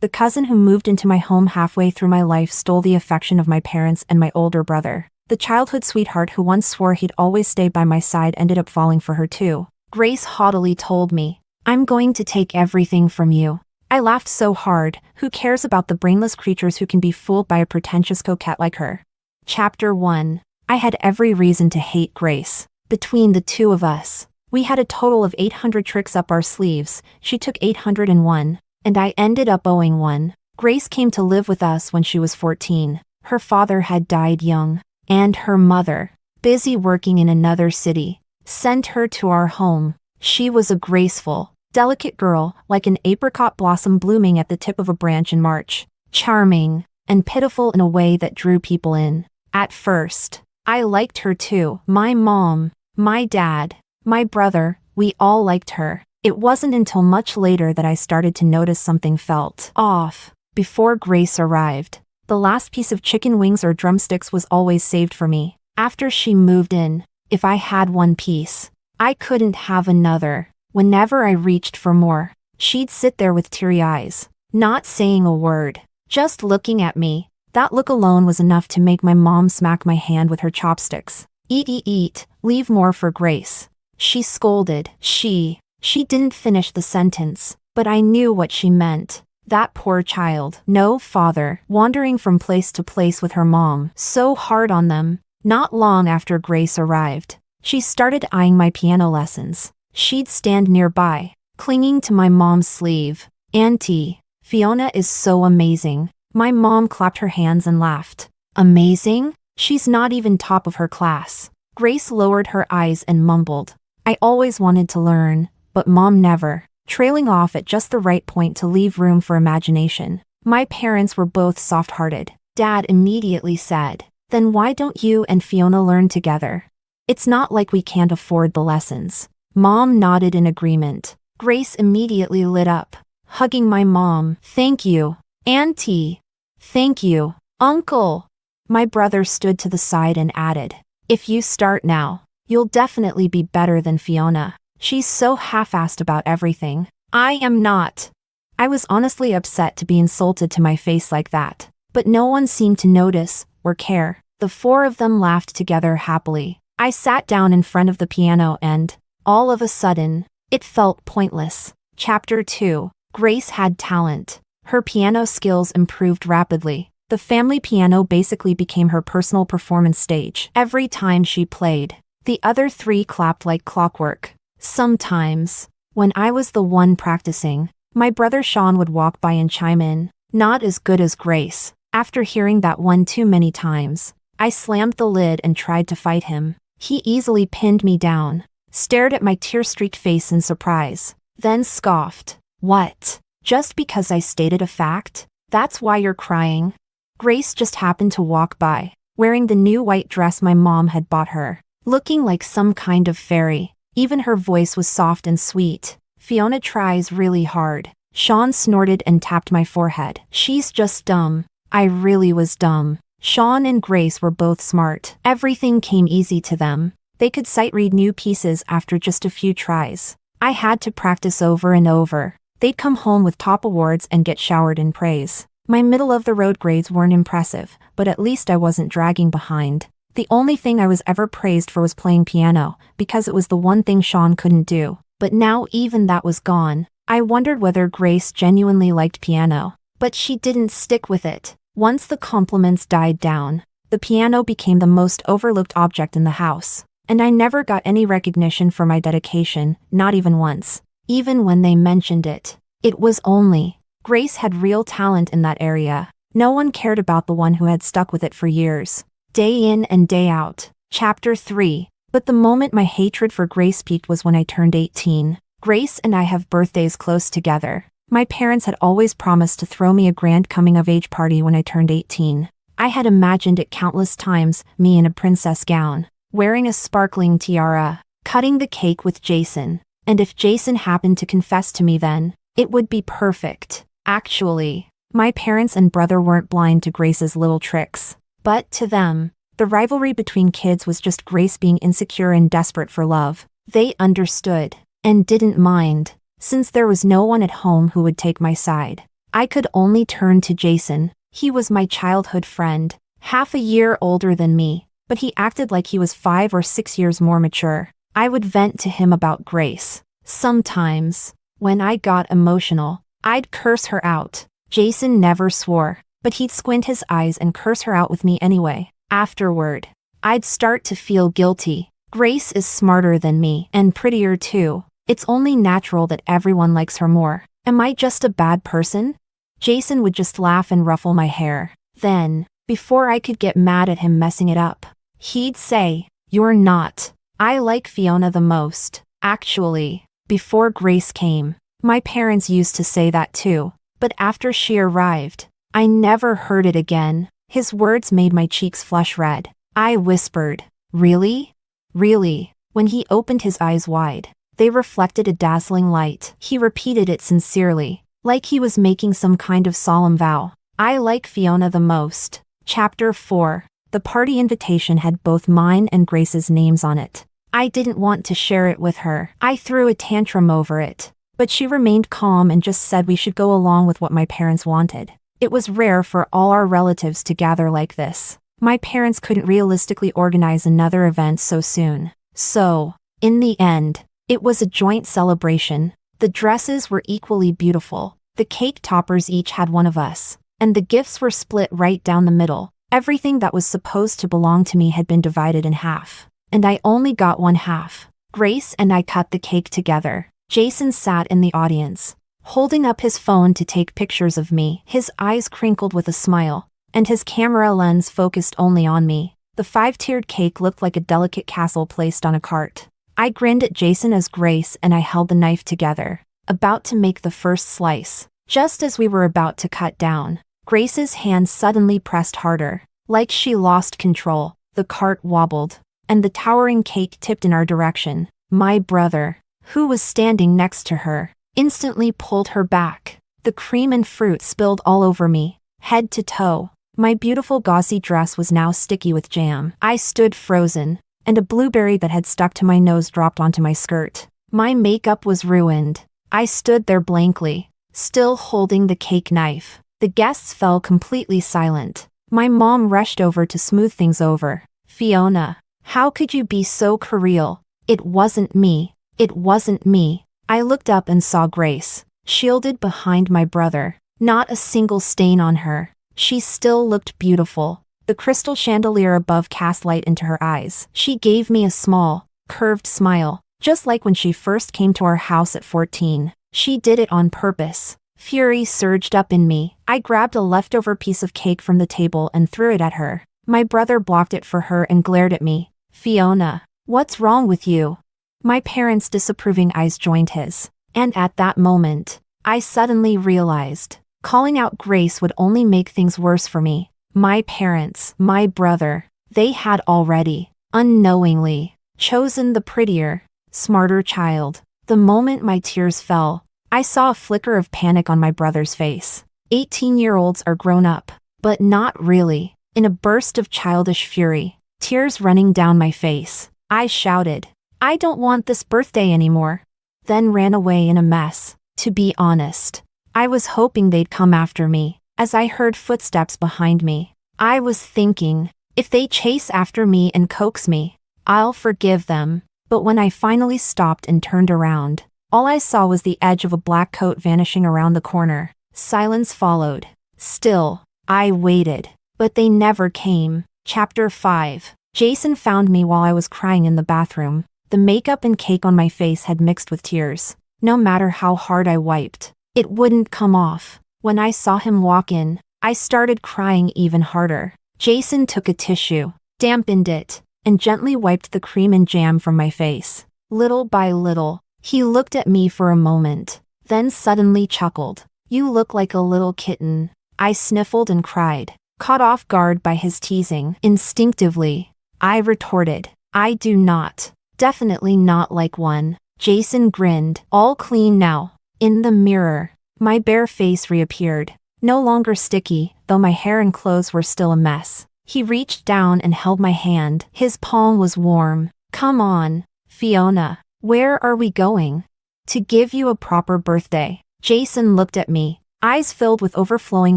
The cousin who moved into my home halfway through my life stole the affection of my parents and my older brother. The childhood sweetheart who once swore he'd always stay by my side ended up falling for her too. Grace haughtily told me, "I'm going to take everything from you." I laughed so hard. Who cares about the brainless creatures who can be fooled by a pretentious coquette like her? Chapter 1. I had every reason to hate Grace. Between the two of us, we had a total of 800 tricks up our sleeves. She took 801, and I ended up owing one. Grace came to live with us when she was 14. Her father had died young, and her mother, busy working in another city, sent her to our home. She was a graceful, delicate girl, like an apricot blossom blooming at the tip of a branch in March. Charming, and pitiful in a way that drew people in. At first, I liked her too. My mom, my dad, my brother, we all liked her. It wasn't until much later that I started to notice something felt off. Before Grace arrived, the last piece of chicken wings or drumsticks was always saved for me. After she moved in, if I had one piece, I couldn't have another. Whenever I reached for more, she'd sit there with teary eyes, not saying a word, just looking at me. That look alone was enough to make my mom smack my hand with her chopsticks. "Eat, eat, eat, leave more for Grace," she scolded. She didn't finish the sentence, but I knew what she meant. That poor child. No father, wandering from place to place with her mom. So hard on them. Not long after Grace arrived, she started eyeing my piano lessons. She'd stand nearby, clinging to my mom's sleeve. "Auntie, Fiona is so amazing." My mom clapped her hands and laughed. "Amazing? She's not even top of her class." Grace lowered her eyes and mumbled, "I always wanted to learn, but Mom never," trailing off at just the right point to leave room for imagination. My parents were both soft-hearted. Dad immediately said, "Then why don't you and Fiona learn together? It's not like we can't afford the lessons." Mom nodded in agreement. Grace immediately lit up, hugging my mom. "Thank you, Auntie. Thank you, Uncle." My brother stood to the side and added, "If you start now, you'll definitely be better than Fiona. She's so half-assed about everything." I am not. I was honestly upset to be insulted to my face like that, but no one seemed to notice or care. The four of them laughed together happily. I sat down in front of the piano and, all of a sudden, it felt pointless. Chapter 2. Grace had talent. Her piano skills improved rapidly. The family piano basically became her personal performance stage. Every time she played, the other three clapped like clockwork. Sometimes, when I was the one practicing, my brother Sean would walk by and chime in, "Not as good as Grace." After hearing that one too many times, I slammed the lid and tried to fight him. He easily pinned me down, stared at my tear-streaked face in surprise, then scoffed. "What? Just because I stated a fact? That's why you're crying?" Grace just happened to walk by, wearing the new white dress my mom had bought her, looking like some kind of fairy. Even her voice was soft and sweet. "Fiona tries really hard." Sean snorted and tapped my forehead. "She's just dumb." I really was dumb. Sean and Grace were both smart. Everything came easy to them. They could sight-read new pieces after just a few tries. I had to practice over and over. They'd come home with top awards and get showered in praise. My middle-of-the-road grades weren't impressive, but at least I wasn't dragging behind. The only thing I was ever praised for was playing piano, because it was the one thing Sean couldn't do. But now even that was gone. I wondered whether Grace genuinely liked piano, but she didn't stick with it. Once the compliments died down, the piano became the most overlooked object in the house, and I never got any recognition for my dedication, not even once. Even when they mentioned it, it was only, Grace had real talent in that area. No one cared about the one who had stuck with it for years, day in and day out. Chapter 3. But the moment my hatred for Grace peaked was when I turned 18. Grace and I have birthdays close together. My parents had always promised to throw me a grand coming-of-age party when I turned 18. I had imagined it countless times, me in a princess gown, wearing a sparkling tiara, cutting the cake with Jason. And if Jason happened to confess to me then, it would be perfect. Actually, my parents and brother weren't blind to Grace's little tricks. But to them, the rivalry between kids was just Grace being insecure and desperate for love. They understood, and didn't mind, since there was no one at home who would take my side. I could only turn to Jason. He was my childhood friend, half a year older than me, but he acted like he was 5 or 6 years more mature. I would vent to him about Grace. Sometimes, when I got emotional, I'd curse her out. Jason never swore, but he'd squint his eyes and curse her out with me anyway. Afterward, I'd start to feel guilty. Grace is smarter than me, and prettier too. It's only natural that everyone likes her more. Am I just a bad person? Jason would just laugh and ruffle my hair. Then, before I could get mad at him messing it up, he'd say, "You're not. I like Fiona the most." Actually, before Grace came, my parents used to say that too, but after she arrived, I never heard it again. His words made my cheeks flush red. I whispered, "Really? Really?" When he opened his eyes wide, they reflected a dazzling light. He repeated it sincerely, like he was making some kind of solemn vow. I like Fiona the most. Chapter 4. The party invitation had both mine and Grace's names on it. I didn't want to share it with her. I threw a tantrum over it, but she remained calm and just said we should go along with what my parents wanted. It was rare for all our relatives to gather like this. My parents couldn't realistically organize another event so soon. So, in the end, it was a joint celebration. The dresses were equally beautiful. The cake toppers each had one of us, and the gifts were split right down the middle. Everything that was supposed to belong to me had been divided in half, and I only got one half. Grace and I cut the cake together. Jason sat in the audience, holding up his phone to take pictures of me. His eyes crinkled with a smile, and his camera lens focused only on me. The 5-tiered cake looked like a delicate castle placed on a cart. I grinned at Jason as Grace and I held the knife together, about to make the first slice. Just as we were about to cut down, Grace's hand suddenly pressed harder. Like she lost control, the cart wobbled, and the towering cake tipped in our direction. My brother, who was standing next to her, instantly pulled her back. The cream and fruit spilled all over me, head to toe. My beautiful gauzy dress was now sticky with jam. I stood frozen, and a blueberry that had stuck to my nose dropped onto my skirt. My makeup was ruined. I stood there blankly, still holding the cake knife. The guests fell completely silent. My mom rushed over to smooth things over. "Fiona, how could you be so surreal? It wasn't me. It wasn't me." I looked up and saw Grace, shielded behind my brother. Not a single stain on her. She still looked beautiful. The crystal chandelier above cast light into her eyes. She gave me a small, curved smile, just like when she first came to our house at 14. She did it on purpose. Fury surged up in me. I grabbed a leftover piece of cake from the table and threw it at her. My brother blocked it for her and glared at me. "Fiona, what's wrong with you?" My parents' disapproving eyes joined his. And at that moment, I suddenly realized, calling out Grace would only make things worse for me. My parents, my brother, they had already, unknowingly, chosen the prettier, smarter child. The moment my tears fell, I saw a flicker of panic on my brother's face. 18-year-olds are grown up, but not really. In a burst of childish fury, tears running down my face, I shouted, "I don't want this birthday anymore," then ran away in a mess. To be honest, I was hoping they'd come after me. As I heard footsteps behind me, I was thinking, if they chase after me and coax me, I'll forgive them. But when I finally stopped and turned around, all I saw was the edge of a black coat vanishing around the corner. Silence followed. Still, I waited, but they never came. Chapter 5. Jason found me while I was crying in the bathroom. The makeup and cake on my face had mixed with tears. No matter how hard I wiped, it wouldn't come off. When I saw him walk in, I started crying even harder. Jason took a tissue, dampened it, and gently wiped the cream and jam from my face. Little by little, he looked at me for a moment, then suddenly chuckled. "You look like a little kitten." I sniffled and cried, caught off guard by his teasing. Instinctively, I retorted, "I do not. Definitely not like one." Jason grinned. "All clean now." In the mirror, my bare face reappeared, no longer sticky, though my hair and clothes were still a mess. He reached down and held my hand. His palm was warm. "Come on, Fiona. Where are we going?" "To give you a proper birthday." Jason looked at me, eyes filled with overflowing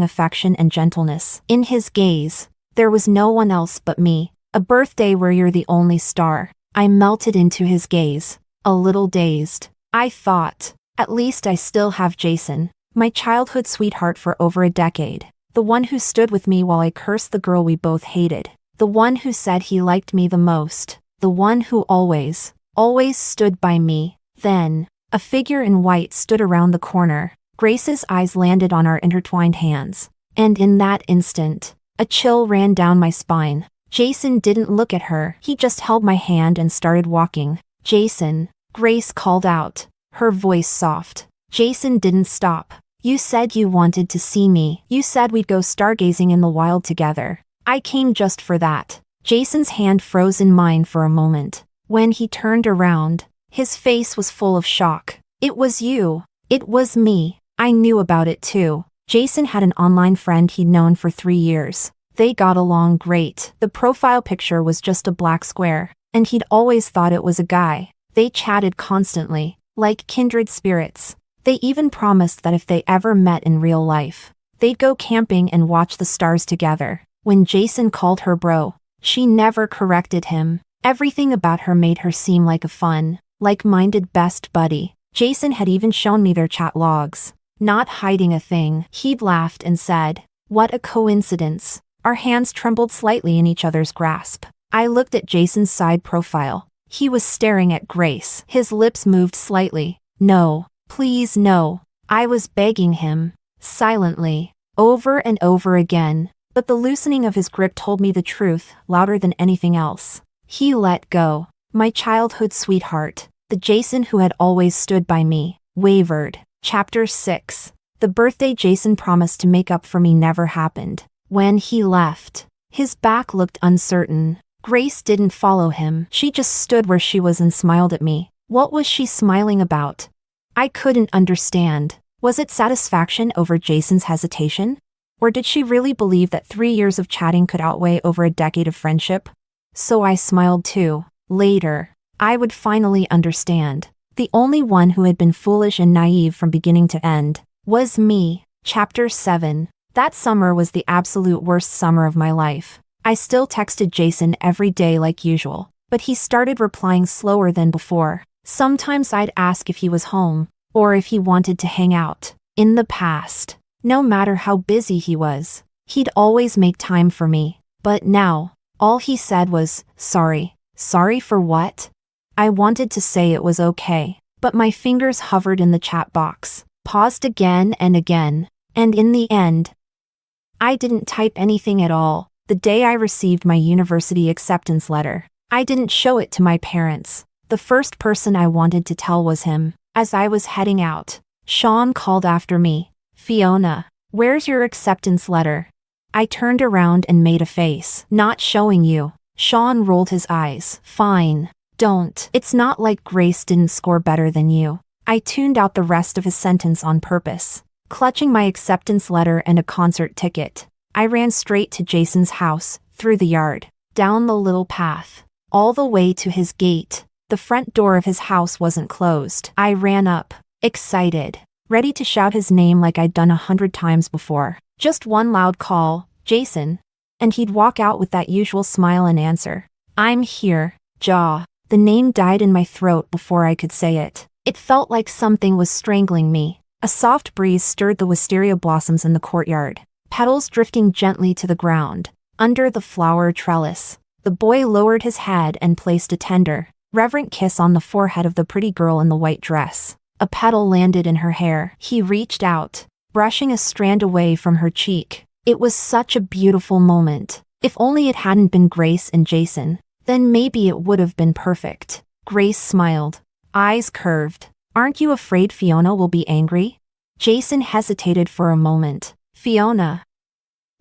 affection and gentleness. In his gaze, there was no one else but me. A birthday where you're the only star. I melted into his gaze, a little dazed. I thought, at least I still have Jason, my childhood sweetheart for over a decade. The one who stood with me while I cursed the girl we both hated. The one who said he liked me the most. The one who always stood by me. Then, a figure in white stood around the corner. Grace's eyes landed on our intertwined hands. And in that instant, a chill ran down my spine. Jason didn't look at her. He just held my hand and started walking. Jason, Grace called out, her voice soft. Jason didn't stop. You said you wanted to see me. You said we'd go stargazing in the wild together. I came just for that. Jason's hand froze in mine for a moment. When he turned around, his face was full of shock. It was you. It was me. I knew about it too. Jason had an online friend he'd known for 3 years. They got along great. The profile picture was just a black square, and he'd always thought it was a guy. They chatted constantly, like kindred spirits. They even promised that if they ever met in real life, they'd go camping and watch the stars together. When Jason called her bro, she never corrected him. Everything about her made her seem like a fun, like-minded best buddy. Jason had even shown me their chat logs. Not hiding a thing, he'd laughed and said, "What a coincidence." Our hands trembled slightly in each other's grasp. I looked at Jason's side profile. He was staring at Grace. His lips moved slightly. No, please no. I was begging him, silently, over and over again. But the loosening of his grip told me the truth, louder than anything else. He let go. My childhood sweetheart, the Jason who had always stood by me, wavered. Chapter 6. The birthday Jason promised to make up for me never happened. When he left, his back looked uncertain. Grace didn't follow him. She just stood where she was and smiled at me. What was she smiling about? I couldn't understand. Was it satisfaction over Jason's hesitation? Or did she really believe that 3 years of chatting could outweigh over a decade of friendship? So I smiled too. Later, I would finally understand. The only one who had been foolish and naive from beginning to end was me. Chapter 7. That summer was the absolute worst summer of my life. I still texted Jason every day like usual, but he started replying slower than before. Sometimes I'd ask if he was home, or if he wanted to hang out. In the past, no matter how busy he was, he'd always make time for me. But now, all he said was, "Sorry." Sorry for what? I wanted to say it was okay, but my fingers hovered in the chat box, paused again and again, and in the end, I didn't type anything at all. The day I received my university acceptance letter, I didn't show it to my parents. The first person I wanted to tell was him. As I was heading out, Sean called after me. "Fiona, where's your acceptance letter?" I turned around and made a face. "Not showing you." Sean rolled his eyes. "Fine. Don't. It's not like Grace didn't score better than you." I tuned out the rest of his sentence on purpose. Clutching my acceptance letter and a concert ticket, I ran straight to Jason's house, through the yard, down the little path, all the way to his gate. The front door of his house wasn't closed. I ran up, excited, ready to shout his name like I'd done 100 times before. Just one loud call, "Jason," and he'd walk out with that usual smile and answer, "I'm here." Jaw. The name died in my throat before I could say it. It felt like something was strangling me. A soft breeze stirred the wisteria blossoms in the courtyard, petals drifting gently to the ground. Under the flower trellis, the boy lowered his head and placed a tender, reverent kiss on the forehead of the pretty girl in the white dress. A petal landed in her hair. He reached out, brushing a strand away from her cheek. It was such a beautiful moment. If only it hadn't been Grace and Jason, then maybe it would have been perfect. Grace smiled, eyes curved. "Aren't you afraid Fiona will be angry?" Jason hesitated for a moment. "Fiona?"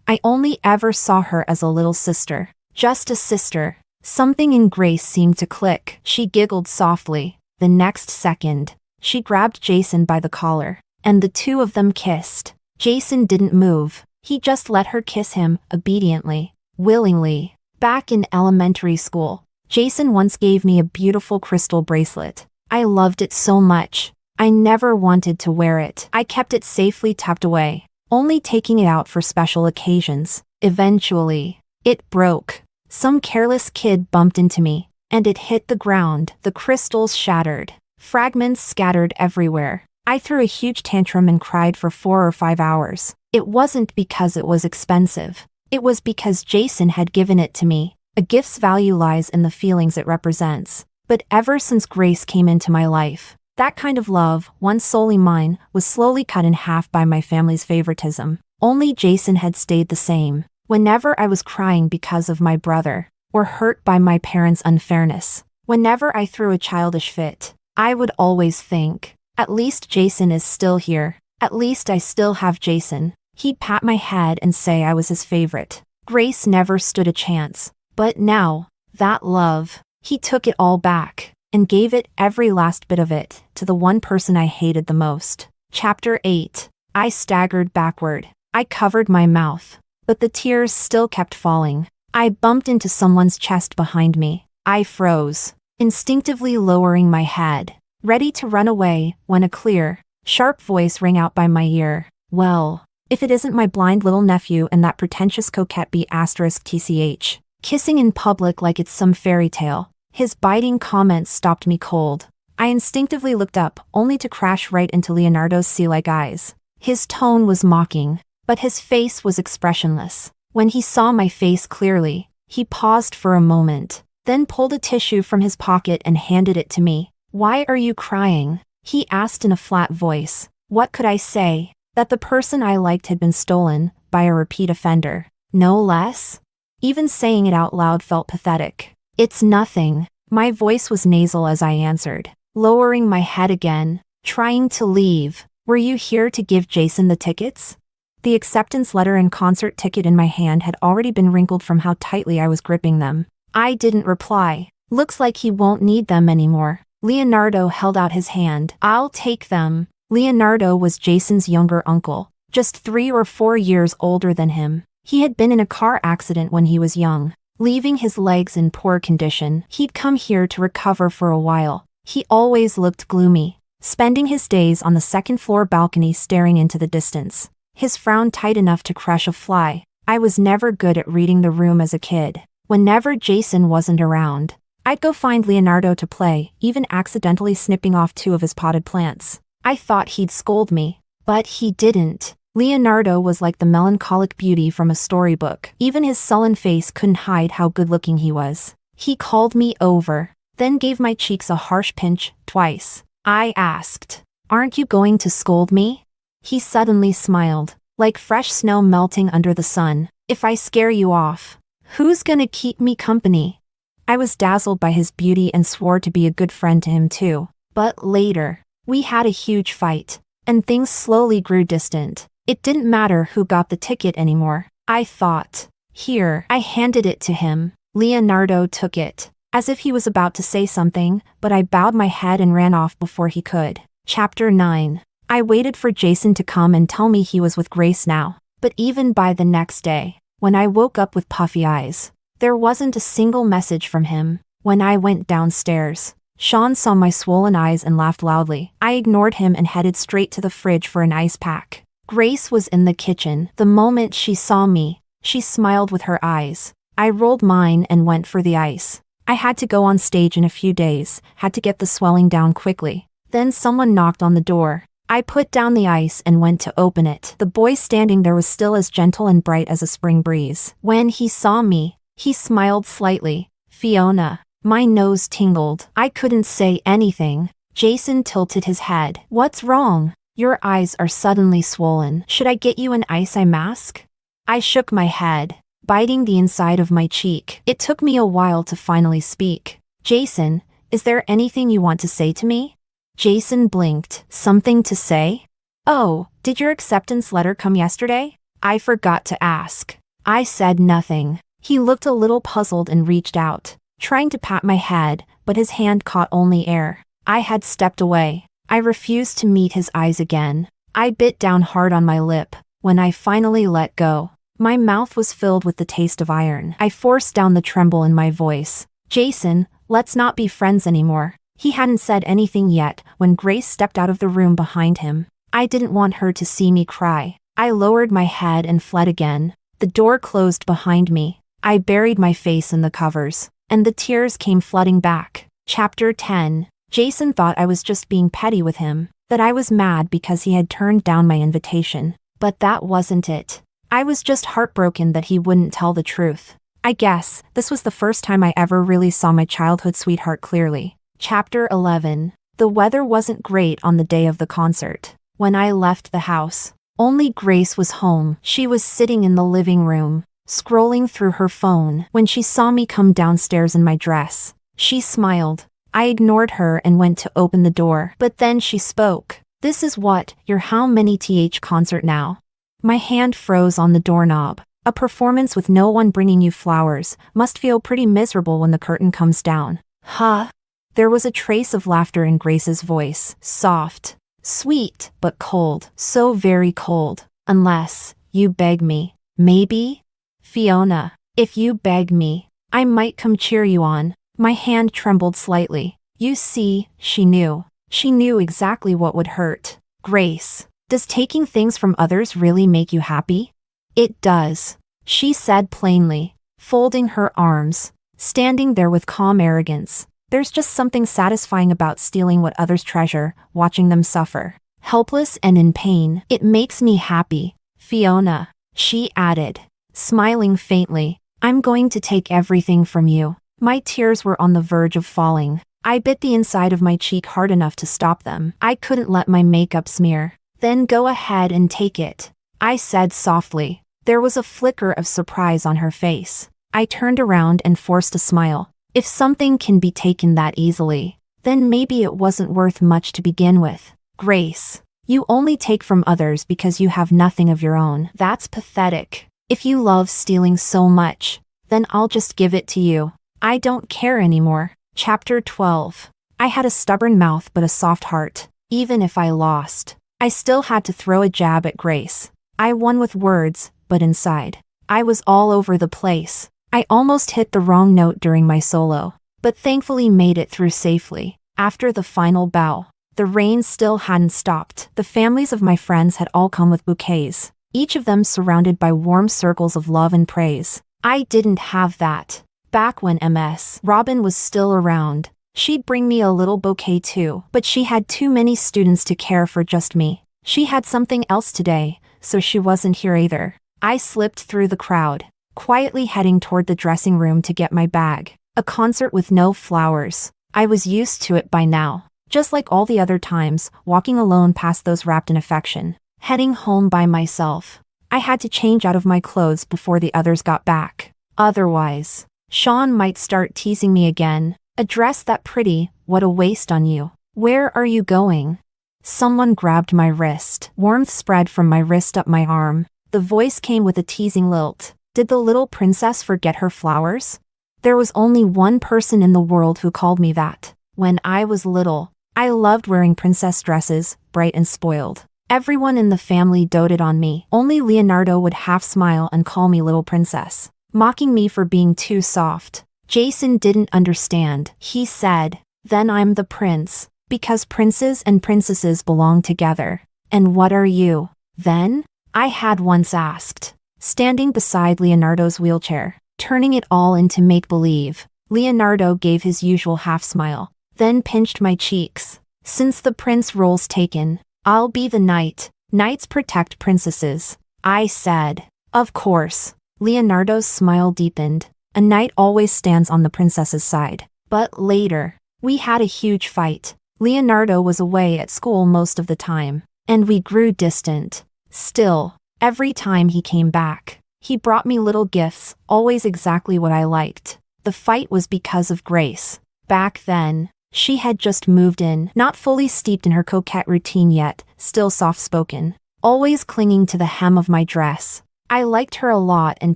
I only ever saw her as a little sister. Just a sister. Something in Grace seemed to click. She giggled softly. The next second, she grabbed Jason by the collar, and the two of them kissed. Jason didn't move. He just let her kiss him, obediently, willingly. Back in elementary school, Jason once gave me a beautiful crystal bracelet. I loved it so much. I never wanted to wear it. I kept it safely tucked away, only taking it out for special occasions. Eventually, it broke. Some careless kid bumped into me, and it hit the ground. The crystals shattered. Fragments scattered everywhere. I threw a huge tantrum and cried for 4 or 5 hours. It wasn't because it was expensive. It was because Jason had given it to me. A gift's value lies in the feelings it represents. But ever since Grace came into my life, that kind of love, once solely mine, was slowly cut in half by my family's favoritism. Only Jason had stayed the same. Whenever I was crying because of my brother, or hurt by my parents' unfairness, whenever I threw a childish fit, I would always think, at least Jason is still here. At least I still have Jason. He'd pat my head and say I was his favorite. Grace never stood a chance. But now, that love, he took it all back, and gave it, every last bit of it, to the one person I hated the most. Chapter 8. I staggered backward. I covered my mouth, but the tears still kept falling. I bumped into someone's chest behind me. I froze, instinctively lowering my head, ready to run away, when a clear, sharp voice rang out by my ear. Well, if it isn't my blind little nephew and that pretentious coquette *tch, kissing in public like it's some fairy tale. His biting comments stopped me cold. I instinctively looked up, only to crash right into Leonardo's sea-like eyes. His tone was mocking, but his face was expressionless. When he saw my face clearly, he paused for a moment, then pulled a tissue from his pocket and handed it to me. "Why are you crying?" he asked in a flat voice. What could I say? That the person I liked had been stolen, by a repeat offender. No less? Even saying it out loud felt pathetic. "It's nothing." My voice was nasal as I answered, lowering my head again, trying to leave. "Were you here to give Jason the tickets?" The acceptance letter and concert ticket in my hand had already been wrinkled from how tightly I was gripping them. I didn't reply. "Looks like he won't need them anymore." Leonardo held out his hand. "I'll take them." Leonardo was Jason's younger uncle, just 3 or 4 years older than him. He had been in a car accident when he was young, leaving his legs in poor condition. He'd come here to recover for a while. He always looked gloomy, spending his days on the second-floor balcony staring into the distance, his frown tight enough to crush a fly. I was never good at reading the room as a kid. Whenever Jason wasn't around, I'd go find Leonardo to play, even accidentally snipping off 2 of his potted plants. I thought he'd scold me, but he didn't. Leonardo was like the melancholic beauty from a storybook. Even his sullen face couldn't hide how good-looking he was. He called me over, then gave my cheeks a harsh pinch, twice. I asked, "Aren't you going to scold me?" He suddenly smiled, like fresh snow melting under the sun. "If I scare you off, who's gonna keep me company?" I was dazzled by his beauty and swore to be a good friend to him too. But later, we had a huge fight, and things slowly grew distant. It didn't matter who got the ticket anymore, I thought. "Here." I handed it to him. Leonardo took it, as if he was about to say something, but I bowed my head and ran off before he could. Chapter 9. I waited for Jason to come and tell me he was with Grace now. But even by the next day, when I woke up with puffy eyes, there wasn't a single message from him. When I went downstairs, Sean saw my swollen eyes and laughed loudly. I ignored him and headed straight to the fridge for an ice pack. Grace was in the kitchen. The moment she saw me, she smiled with her eyes. I rolled mine and went for the ice. I had to go on stage in a few days, had to get the swelling down quickly. Then someone knocked on the door. I put down the ice and went to open it. The boy standing there was still as gentle and bright as a spring breeze. When he saw me, he smiled slightly. "Fiona." My nose tingled. I couldn't say anything. Jason tilted his head. "What's wrong? Your eyes are suddenly swollen. Should I get you an ice mask?" I shook my head, biting the inside of my cheek. It took me a while to finally speak. "Jason, is there anything you want to say to me?" Jason blinked. "Something to say?" "Oh, did your acceptance letter come yesterday?" I forgot to ask. I said nothing. He looked a little puzzled and reached out, trying to pat my head, but his hand caught only air. I had stepped away. I refused to meet his eyes again. I bit down hard on my lip. When I finally let go, my mouth was filled with the taste of iron. I forced down the tremble in my voice. "Jason, let's not be friends anymore." He hadn't said anything yet when Grace stepped out of the room behind him. I didn't want her to see me cry. I lowered my head and fled again. The door closed behind me. I buried my face in the covers, and the tears came flooding back. Chapter 10. Jason thought I was just being petty with him, that I was mad because he had turned down my invitation. But that wasn't it. I was just heartbroken that he wouldn't tell the truth. I guess this was the first time I ever really saw my childhood sweetheart clearly. Chapter 11. The weather wasn't great on the day of the concert. When I left the house, only Grace was home. She was sitting in the living room, scrolling through her phone when she saw me come downstairs in my dress. She smiled. I ignored her and went to open the door, but then she spoke. "This is what, your how many th concert now?" My hand froze on the doorknob. A performance with no one bringing you flowers must feel pretty miserable when the curtain comes down. Huh? There was a trace of laughter in Grace's voice. Soft. Sweet, but cold. So very cold. "Unless you beg me. Maybe? Fiona, if you beg me, I might come cheer you on." My hand trembled slightly. You see, she knew. She knew exactly what would hurt. "Grace, does taking things from others really make you happy?" "It does," she said plainly, folding her arms, standing there with calm arrogance. "There's just something satisfying about stealing what others treasure, watching them suffer, helpless and in pain. It makes me happy." "Fiona," she added, smiling faintly, "I'm going to take everything from you." My tears were on the verge of falling. I bit the inside of my cheek hard enough to stop them. I couldn't let my makeup smear. "Then go ahead and take it," I said softly. There was a flicker of surprise on her face. I turned around and forced a smile. If something can be taken that easily, then maybe it wasn't worth much to begin with. "Grace, you only take from others because you have nothing of your own. That's pathetic. If you love stealing so much, then I'll just give it to you. I don't care anymore." Chapter 12. I had a stubborn mouth but a soft heart. Even if I lost, I still had to throw a jab at Grace. I won with words, but inside, I was all over the place. I almost hit the wrong note during my solo, but thankfully made it through safely. After the final bow, the rain still hadn't stopped. The families of my friends had all come with bouquets, each of them surrounded by warm circles of love and praise. I didn't have that. Back when Ms. Robin was still around, she'd bring me a little bouquet too, but she had too many students to care for just me. She had something else today, so she wasn't here either. I slipped through the crowd, quietly heading toward the dressing room to get my bag. A concert with no flowers. I was used to it by now. Just like all the other times, walking alone past those wrapped in affection. Heading home by myself. I had to change out of my clothes before the others got back. Otherwise, Sean might start teasing me again. "A dress that pretty, what a waste on you. Where are you going?" Someone grabbed my wrist. Warmth spread from my wrist up my arm. The voice came with a teasing lilt. Did the little princess forget her flowers? There was only one person in the world who called me that. When I was little, I loved wearing princess dresses, bright and spoiled. Everyone in the family doted on me. Only Leonardo would half smile and call me little princess, mocking me for being too soft. Jason didn't understand. He said, "Then I'm the prince, because princes and princesses belong together. And what are you, then?" I had once asked, standing beside Leonardo's wheelchair, turning it all into make-believe. Leonardo gave his usual half-smile, then pinched my cheeks. "Since the prince role's taken, I'll be the knight. Knights protect princesses," I said. "Of course." Leonardo's smile deepened. "A knight always stands on the princess's side." But later, we had a huge fight. Leonardo was away at school most of the time, and we grew distant. Still, every time he came back, he brought me little gifts, always exactly what I liked. The fight was because of Grace. Back then, she had just moved in, not fully steeped in her coquette routine yet, still soft-spoken, always clinging to the hem of my dress. I liked her a lot and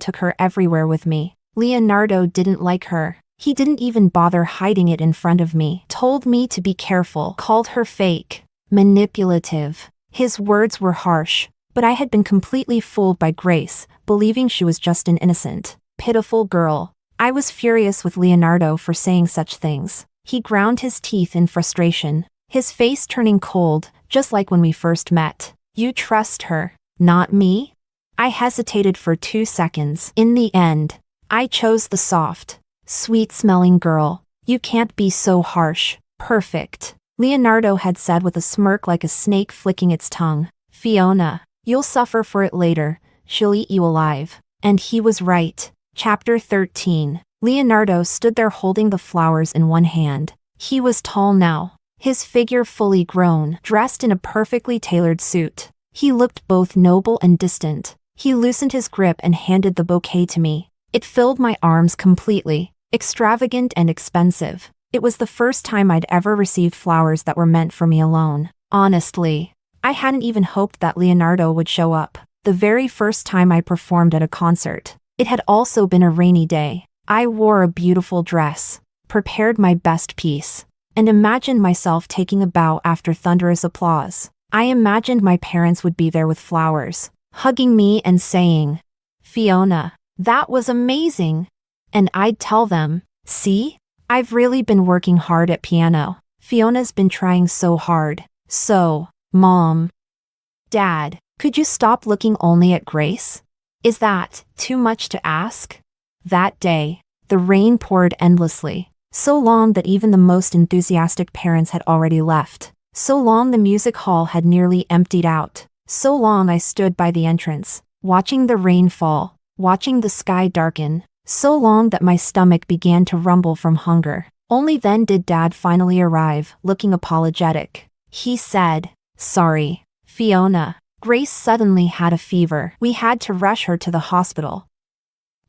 took her everywhere with me. Leonardo didn't like her. He didn't even bother hiding it in front of me. Told me to be careful. Called her fake. Manipulative. His words were harsh, but I had been completely fooled by Grace, believing she was just an innocent, pitiful girl. I was furious with Leonardo for saying such things. He ground his teeth in frustration, his face turning cold, just like when we first met. You trust her, not me? I hesitated for 2 seconds. In the end, I chose the soft, sweet-smelling girl. You can't be so harsh. Perfect, Leonardo had said with a smirk like a snake flicking its tongue. Fiona, you'll suffer for it later. She'll eat you alive. And he was right. Chapter 13. Leonardo stood there holding the flowers in one hand. He was tall now, his figure fully grown, dressed in a perfectly tailored suit. He looked both noble and distant. He loosened his grip and handed the bouquet to me. It filled my arms completely, extravagant and expensive. It was the first time I'd ever received flowers that were meant for me alone. Honestly, I hadn't even hoped that Leonardo would show up. The very first time I performed at a concert. It had also been a rainy day. I wore a beautiful dress, prepared my best piece, and imagined myself taking a bow after thunderous applause. I imagined my parents would be there with flowers, hugging me and saying, "Fiona, that was amazing." And I'd tell them, "See? I've really been working hard at piano. Fiona's been trying so hard." So, Mom, Dad, could you stop looking only at Grace? Is that too much to ask? That day, the rain poured endlessly, so long that even the most enthusiastic parents had already left. So long the music hall had nearly emptied out. So long I stood by the entrance, watching the rain fall, watching the sky darken. So long that my stomach began to rumble from hunger. Only then did Dad finally arrive, looking apologetic. He said, "Sorry, Fiona. Grace suddenly had a fever. We had to rush her to the hospital.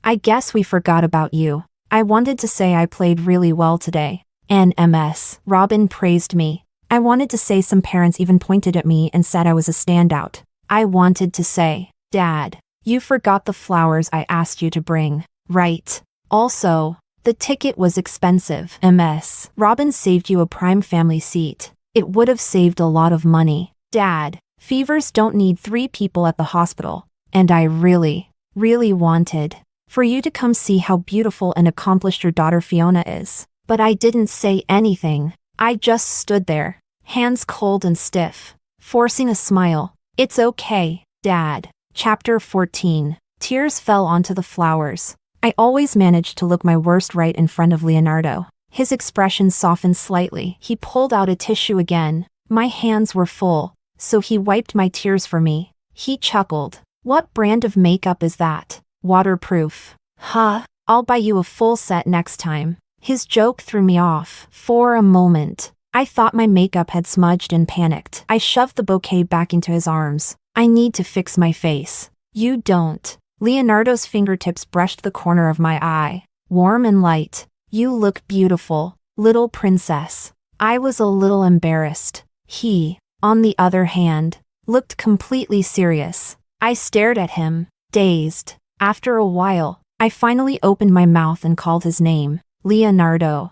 I guess we forgot about you. I wanted to say I played really well today." And MS. Robin praised me. I wanted to say some parents even pointed at me and said I was a standout. I wanted to say, "Dad, you forgot the flowers I asked you to bring, right? Also, the ticket was expensive." MS. Robin saved you a prime family seat. It would have saved a lot of money. Dad, fevers don't need 3 people at the hospital. And I really, really wanted for you to come see how beautiful and accomplished your daughter Fiona is. But I didn't say anything. I just stood there, hands cold and stiff, forcing a smile. "It's okay, Dad." Chapter 14. Tears fell onto the flowers. I always managed to look my worst right in front of Leonardo. His expression softened slightly. He pulled out a tissue again. My hands were full, so he wiped my tears for me. He chuckled. "What brand of makeup is that? Waterproof? Huh, I'll buy you a full set next time." His joke threw me off. For a moment, I thought my makeup had smudged and panicked. I shoved the bouquet back into his arms. "I need to fix my face." "You don't." Leonardo's fingertips brushed the corner of my eye. "Warm and light. You look beautiful, little princess." I was a little embarrassed. He, on the other hand, looked completely serious. I stared at him, dazed. After a while, I finally opened my mouth and called his name. "Leonardo."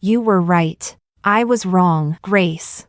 You were right. I was wrong. Grace.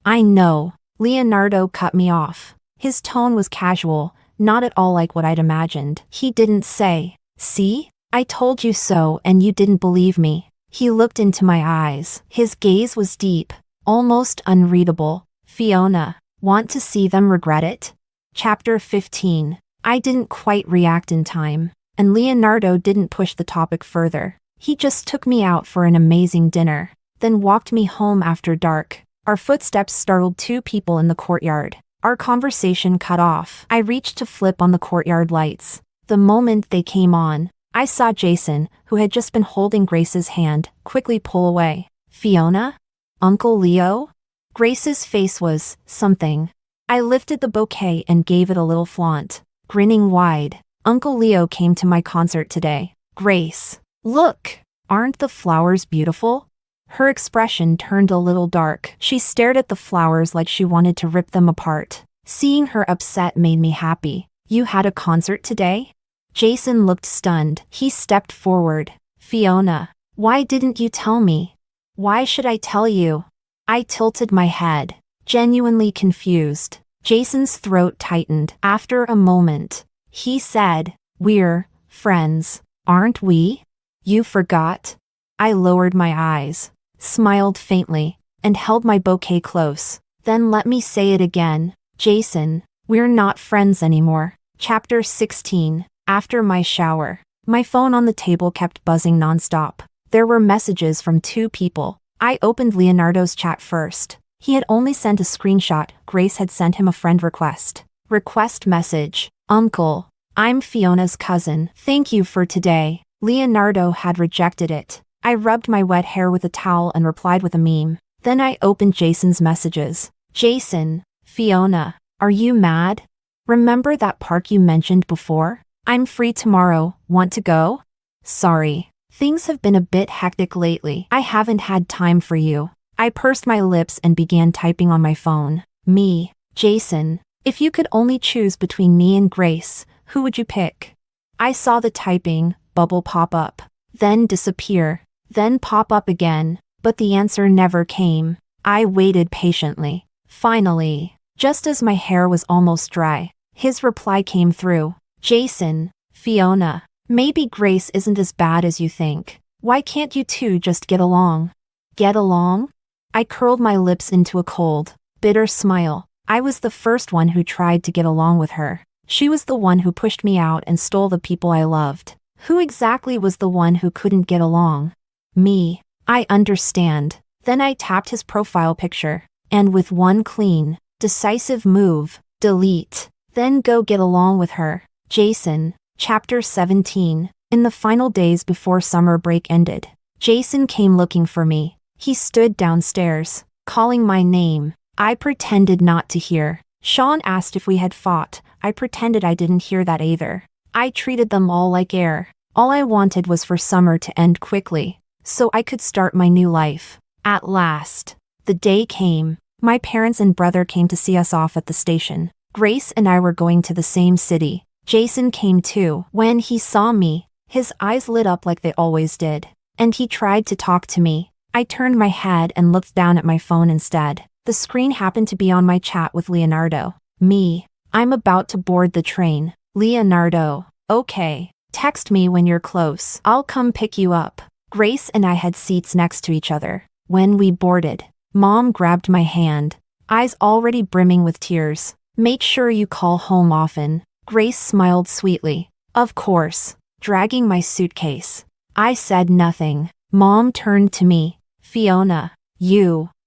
I know." Leonardo cut me off. His tone was casual, not at all like what I'd imagined. He didn't say, "See? I told you so and you didn't believe me." He looked into my eyes. His gaze was deep, almost unreadable. "Fiona, want to see them regret it?" Chapter 15. I didn't quite react in time, and Leonardo didn't push the topic further. He just took me out for an amazing dinner, then walked me home after dark. Our footsteps startled 2 people in the courtyard. Our conversation cut off. I reached to flip on the courtyard lights. The moment they came on, I saw Jason, who had just been holding Grace's hand, quickly pull away. "Fiona? Uncle Leo?" Grace's face was something. I lifted the bouquet and gave it a little flaunt, grinning wide. "Uncle Leo came to my concert today." "Grace, look! Aren't the flowers beautiful?" Her expression turned a little dark. She stared at the flowers like she wanted to rip them apart. Seeing her upset made me happy. "You had a concert today?" Jason looked stunned. He stepped forward. "Fiona, why didn't you tell me?" "Why should I tell you?" I tilted my head, genuinely confused. Jason's throat tightened. After a moment, he said, "We're friends, aren't we? You forgot?" I lowered my eyes, smiled faintly, and held my bouquet close. Then let me say it again, Jason, we're not friends anymore. Chapter 16. After my shower. My phone on the table kept buzzing nonstop. There were messages from 2 people. I opened Leonardo's chat first. He had only sent a screenshot. Grace had sent him a friend request. Request message. Uncle, I'm Fiona's cousin. Thank you for today. Leonardo had rejected it. I rubbed my wet hair with a towel and replied with a meme. Then I opened Jason's messages. Jason, Fiona, are you mad? Remember that park you mentioned before? I'm free tomorrow. Want to go? Sorry. Things have been a bit hectic lately. I haven't had time for you. I pursed my lips and began typing on my phone. Me, Jason. If you could only choose between me and Grace, who would you pick? I saw the typing bubble pop up, then disappear, then pop up again, but the answer never came. I waited patiently. Finally, just as my hair was almost dry, his reply came through. Jason, Fiona, maybe Grace isn't as bad as you think. Why can't you two just get along? Get along? I curled my lips into a cold, bitter smile. I was the first one who tried to get along with her. She was the one who pushed me out and stole the people I loved. Who exactly was the one who couldn't get along? Me. I understand. Then I tapped his profile picture, and with one clean, decisive move, delete. Then go get along with her. Jason. Chapter 17. In the final days before summer break ended, Jason came looking for me. He stood downstairs, calling my name. I pretended not to hear. Sean asked if we had fought. I pretended I didn't hear that either. I treated them all like air. All I wanted was for summer to end quickly, so I could start my new life. At last, the day came. My parents and brother came to see us off at the station. Grace and I were going to the same city. Jason came too. When he saw me, his eyes lit up like they always did, and he tried to talk to me. I turned my head and looked down at my phone instead. The screen happened to be on my chat with Leonardo. Me. I'm about to board the train. Leonardo. Okay. Text me when you're close. I'll come pick you up. Grace and I had seats next to each other. When we boarded, Mom grabbed my hand, eyes already brimming with tears. Make sure you call home often. Grace smiled sweetly. Of course. Dragging my suitcase. I said nothing. Mom turned to me. Fiona.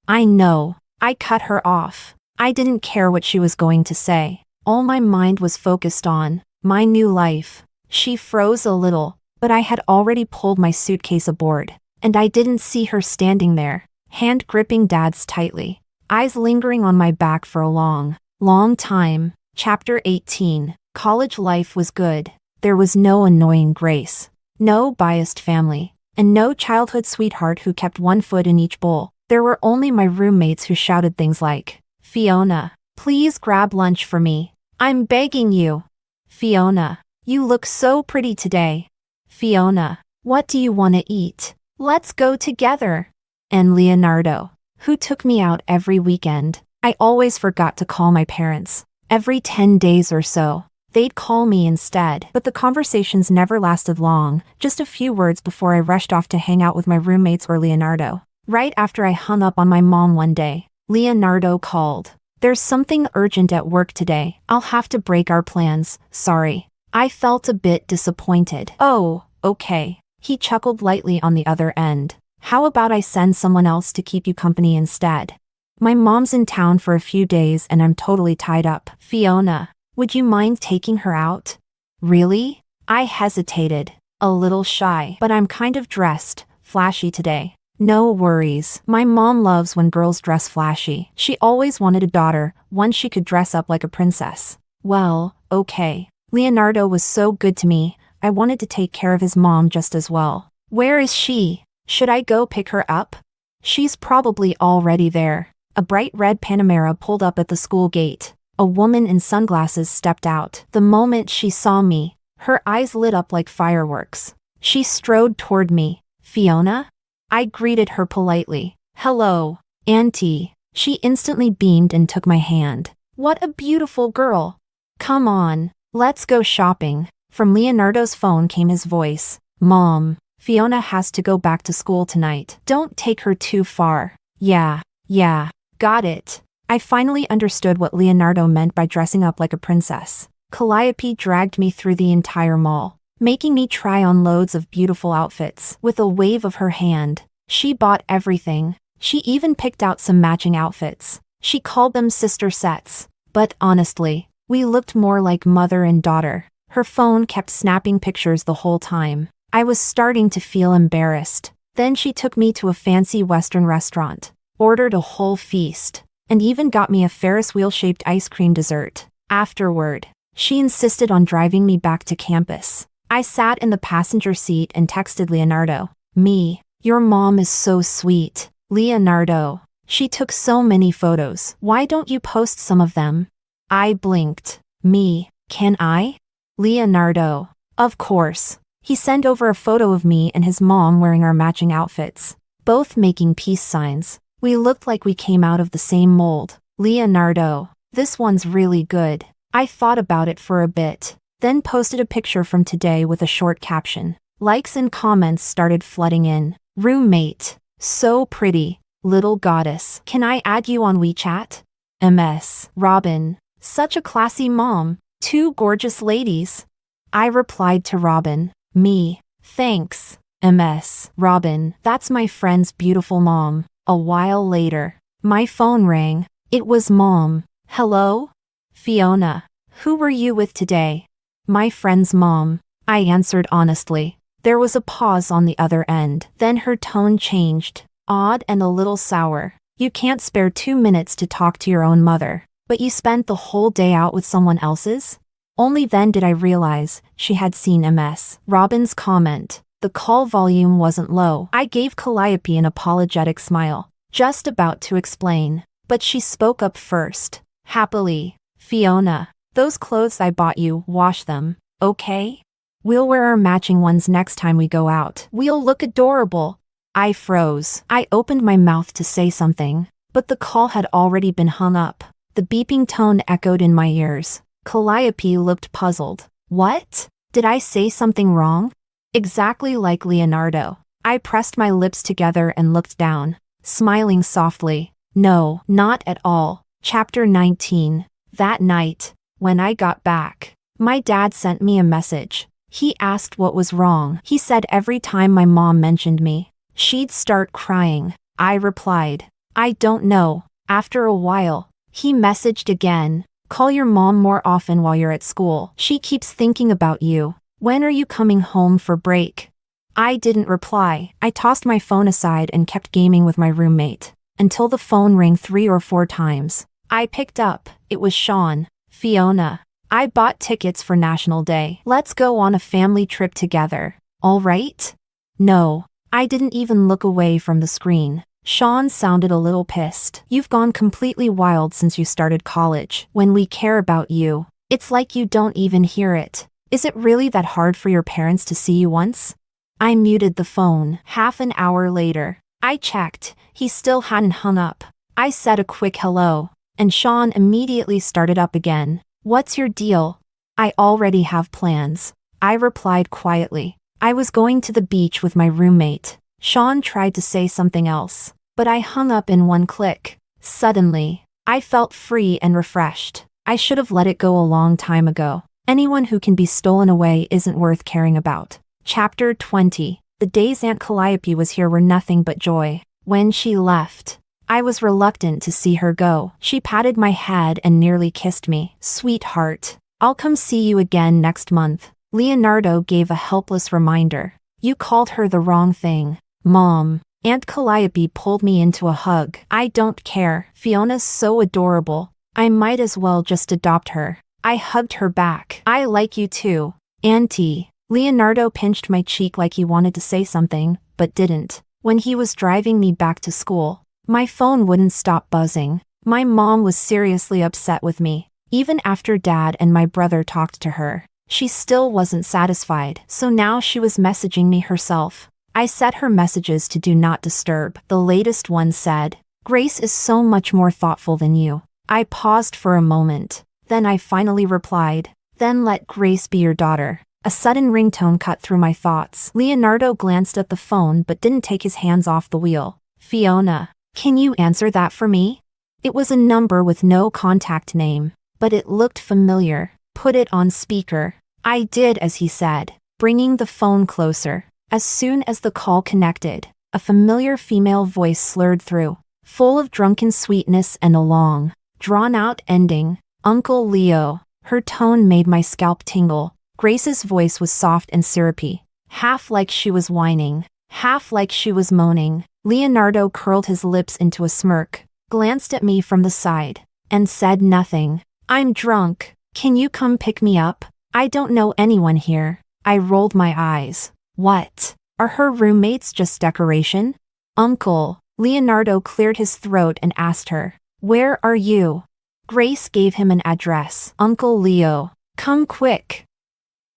I know. I cut her off. I didn't care what she was going to say. All my mind was focused on my new life. She froze a little, but I had already pulled my suitcase aboard, and I didn't see her standing there, hand gripping Dad's tightly, eyes lingering on my back for a long, long time. Chapter 18. College life was good. There was no annoying Grace, no biased family, and no childhood sweetheart who kept one foot in each bowl. There were only my roommates who shouted things like, Fiona, please grab lunch for me. I'm begging you. Fiona, you look so pretty today. Fiona, what do you want to eat? Let's go together. And Leonardo, who took me out every weekend. I always forgot to call my parents. Every 10 days or so, they'd call me instead. But the conversations never lasted long, just a few words before I rushed off to hang out with my roommates or Leonardo. Right after I hung up on my mom one day, Leonardo called. There's something urgent at work today. I'll have to break our plans, sorry. I felt a bit disappointed. Oh, okay. He chuckled lightly on the other end. How about I send someone else to keep you company instead? My mom's in town for a few days and I'm totally tied up. Fiona, would you mind taking her out? Really? I hesitated. A little shy, but I'm kind of dressed, flashy today. No worries. My mom loves when girls dress flashy. She always wanted a daughter, one she could dress up like a princess. Well, okay. Leonardo was so good to me, I wanted to take care of his mom just as well. Where is she? Should I go pick her up? She's probably already there. A bright red Panamera pulled up at the school gate. A woman in sunglasses stepped out. The moment she saw me, her eyes lit up like fireworks. She strode toward me. Fiona? I greeted her politely. Hello, Auntie. She instantly beamed and took my hand. What a beautiful girl. Come on, let's go shopping. From Leonardo's phone came his voice. Mom. Fiona has to go back to school tonight. Don't take her too far. Yeah, got it. I finally understood what Leonardo meant by dressing up like a princess. Calliope dragged me through the entire mall, making me try on loads of beautiful outfits. With a wave of her hand, she bought everything. She even picked out some matching outfits. She called them sister sets. But honestly, we looked more like mother and daughter. Her phone kept snapping pictures the whole time. I was starting to feel embarrassed. Then she took me to a fancy Western restaurant, ordered a whole feast, and even got me a Ferris wheel-shaped ice cream dessert. Afterward, she insisted on driving me back to campus. I sat in the passenger seat and texted Leonardo. Me, your mom is so sweet. Leonardo, she took so many photos. Why don't you post some of them? I blinked. Me, can I? Leonardo, of course. He sent over a photo of me and his mom wearing our matching outfits, both making peace signs. We looked like we came out of the same mold. Leonardo, this one's really good. I thought about it for a bit, then posted a picture from today with a short caption. Likes and comments started flooding in. Roommate, so pretty, little goddess. Can I add you on WeChat? MS, Robin, such a classy mom. Two gorgeous ladies. I replied to Robin. Me, thanks. MS, Robin, that's my friend's beautiful mom. A while later, my phone rang. It was Mom. Hello? Fiona, who were you with today? My friend's mom. I answered honestly. There was a pause on the other end. Then her tone changed, odd and a little sour. You can't spare 2 minutes to talk to your own mother, but you spent the whole day out with someone else's? Only then did I realize she had seen MS. Robin's comment. The call volume wasn't low. I gave Calliope an apologetic smile, just about to explain, but she spoke up first. Happily. Fiona, those clothes I bought you, wash them, okay? We'll wear our matching ones next time we go out. We'll look adorable. I froze. I opened my mouth to say something, but the call had already been hung up. The beeping tone echoed in my ears. Calliope looked puzzled. What? Did I say something wrong? Exactly like Leonardo. I pressed my lips together and looked down, smiling softly. No, not at all. Chapter 19. That night, when I got back, my dad sent me a message. He asked what was wrong. He said every time my mom mentioned me, she'd start crying. I replied, I don't know. After a while, he messaged again. Call your mom more often while you're at school. She keeps thinking about you. When are you coming home for break? I didn't reply. I tossed my phone aside and kept gaming with my roommate, until the phone rang 3 or 4 times. I picked up. It was Sean. Fiona, I bought tickets for National Day. Let's go on a family trip together. All right? No. I didn't even look away from the screen. Sean sounded a little pissed. You've gone completely wild since you started college. When we care about you, it's like you don't even hear it. Is it really that hard for your parents to see you once? I muted the phone. Half an hour later, I checked. He still hadn't hung up. I said a quick hello, and Sean immediately started up again. What's your deal? I already have plans. I replied quietly. I was going to the beach with my roommate. Sean tried to say something else, but I hung up in one click. Suddenly, I felt free and refreshed. I should have let it go a long time ago. Anyone who can be stolen away isn't worth caring about. Chapter 20. The days Aunt Calliope was here were nothing but joy. When she left, I was reluctant to see her go. She patted my head and nearly kissed me. Sweetheart, I'll come see you again next month. Leonardo gave a helpless reminder. You called her the wrong thing. Mom. Aunt Calliope pulled me into a hug. I don't care. Fiona's so adorable. I might as well just adopt her. I hugged her back. I like you too, Auntie. Leonardo pinched my cheek like he wanted to say something, but didn't. When he was driving me back to school, my phone wouldn't stop buzzing. My mom was seriously upset with me. Even after Dad and my brother talked to her, she still wasn't satisfied, so now she was messaging me herself. I set her messages to do not disturb. The latest one said, Grace is so much more thoughtful than you. I paused for a moment. Then I finally replied, then let Grace be your daughter. A sudden ringtone cut through my thoughts. Leonardo glanced at the phone but didn't take his hands off the wheel. Fiona, can you answer that for me? It was a number with no contact name, but it looked familiar. Put it on speaker. I did as he said, bringing the phone closer. As soon as the call connected, a familiar female voice slurred through, full of drunken sweetness and a long, drawn-out ending. Uncle Leo. Her tone made my scalp tingle. Grace's voice was soft and syrupy, half like she was whining, half like she was moaning. Leonardo curled his lips into a smirk, glanced at me from the side, and said nothing. I'm drunk. Can you come pick me up? I don't know anyone here. I rolled my eyes. What? Are her roommates just decoration? Uncle. Leonardo cleared his throat and asked her, where are you? Grace gave him an address. Uncle Leo. Come quick.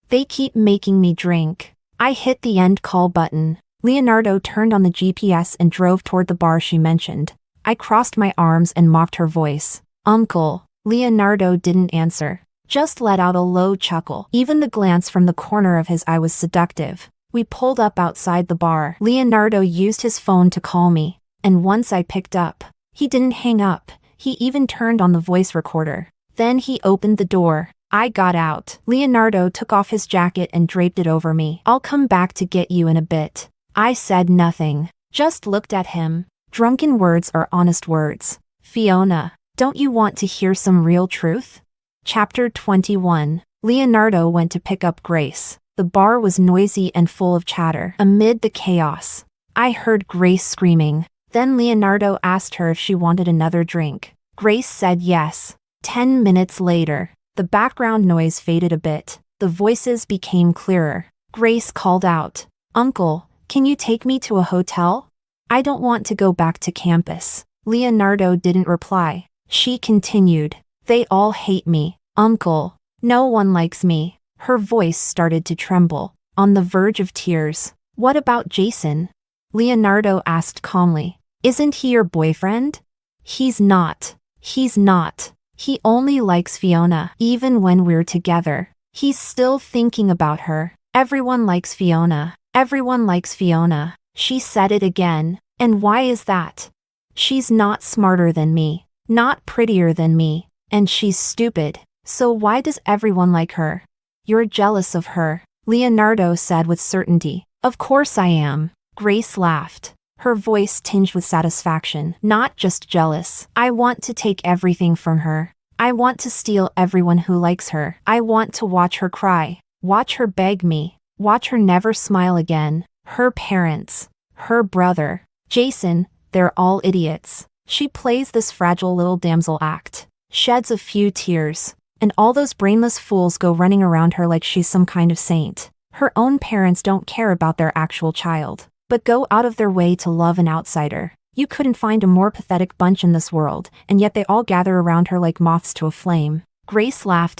They keep making me drink. I hit the end call button. Leonardo turned on the GPS and drove toward the bar she mentioned. I crossed my arms and mocked her voice. Uncle. Leonardo didn't answer, just let out a low chuckle. Even the glance from the corner of his eye was seductive. We pulled up outside the bar. Leonardo used his phone to call me, and once I picked up, he didn't hang up. He even turned on the voice recorder. Then he opened the door. I got out. Leonardo took off his jacket and draped it over me. I'll come back to get you in a bit. I said nothing, just looked at him. Drunken words are honest words. Fiona, don't you want to hear some real truth? Chapter 21. Leonardo went to pick up Grace. The bar was noisy and full of chatter. Amid the chaos, I heard Grace screaming. Then Leonardo asked her if she wanted another drink. Grace said yes. 10 minutes later, the background noise faded a bit. The voices became clearer. Grace called out, Uncle, can you take me to a hotel? I don't want to go back to campus. Leonardo didn't reply. She continued, they all hate me. Uncle, no one likes me. Her voice started to tremble, on the verge of tears. What about Jason? Leonardo asked calmly. Isn't he your boyfriend? He's not. He's not. He only likes Fiona. Even when we're together, he's still thinking about her. Everyone likes Fiona. Everyone likes Fiona. She said it again. And why is that? She's not smarter than me, not prettier than me, and she's stupid. So why does everyone like her? You're jealous of her, Leonardo said with certainty. Of course I am. Grace laughed, her voice tinged with satisfaction. Not just jealous. I want to take everything from her. I want to steal everyone who likes her. I want to watch her cry, watch her beg me, watch her never smile again. Her parents, her brother, Jason, they're all idiots. She plays this fragile little damsel act, sheds a few tears, and all those brainless fools go running around her like she's some kind of saint. Her own parents don't care about their actual child, but go out of their way to love an outsider. You couldn't find a more pathetic bunch in this world, and yet they all gather around her like moths to a flame. Grace laughed,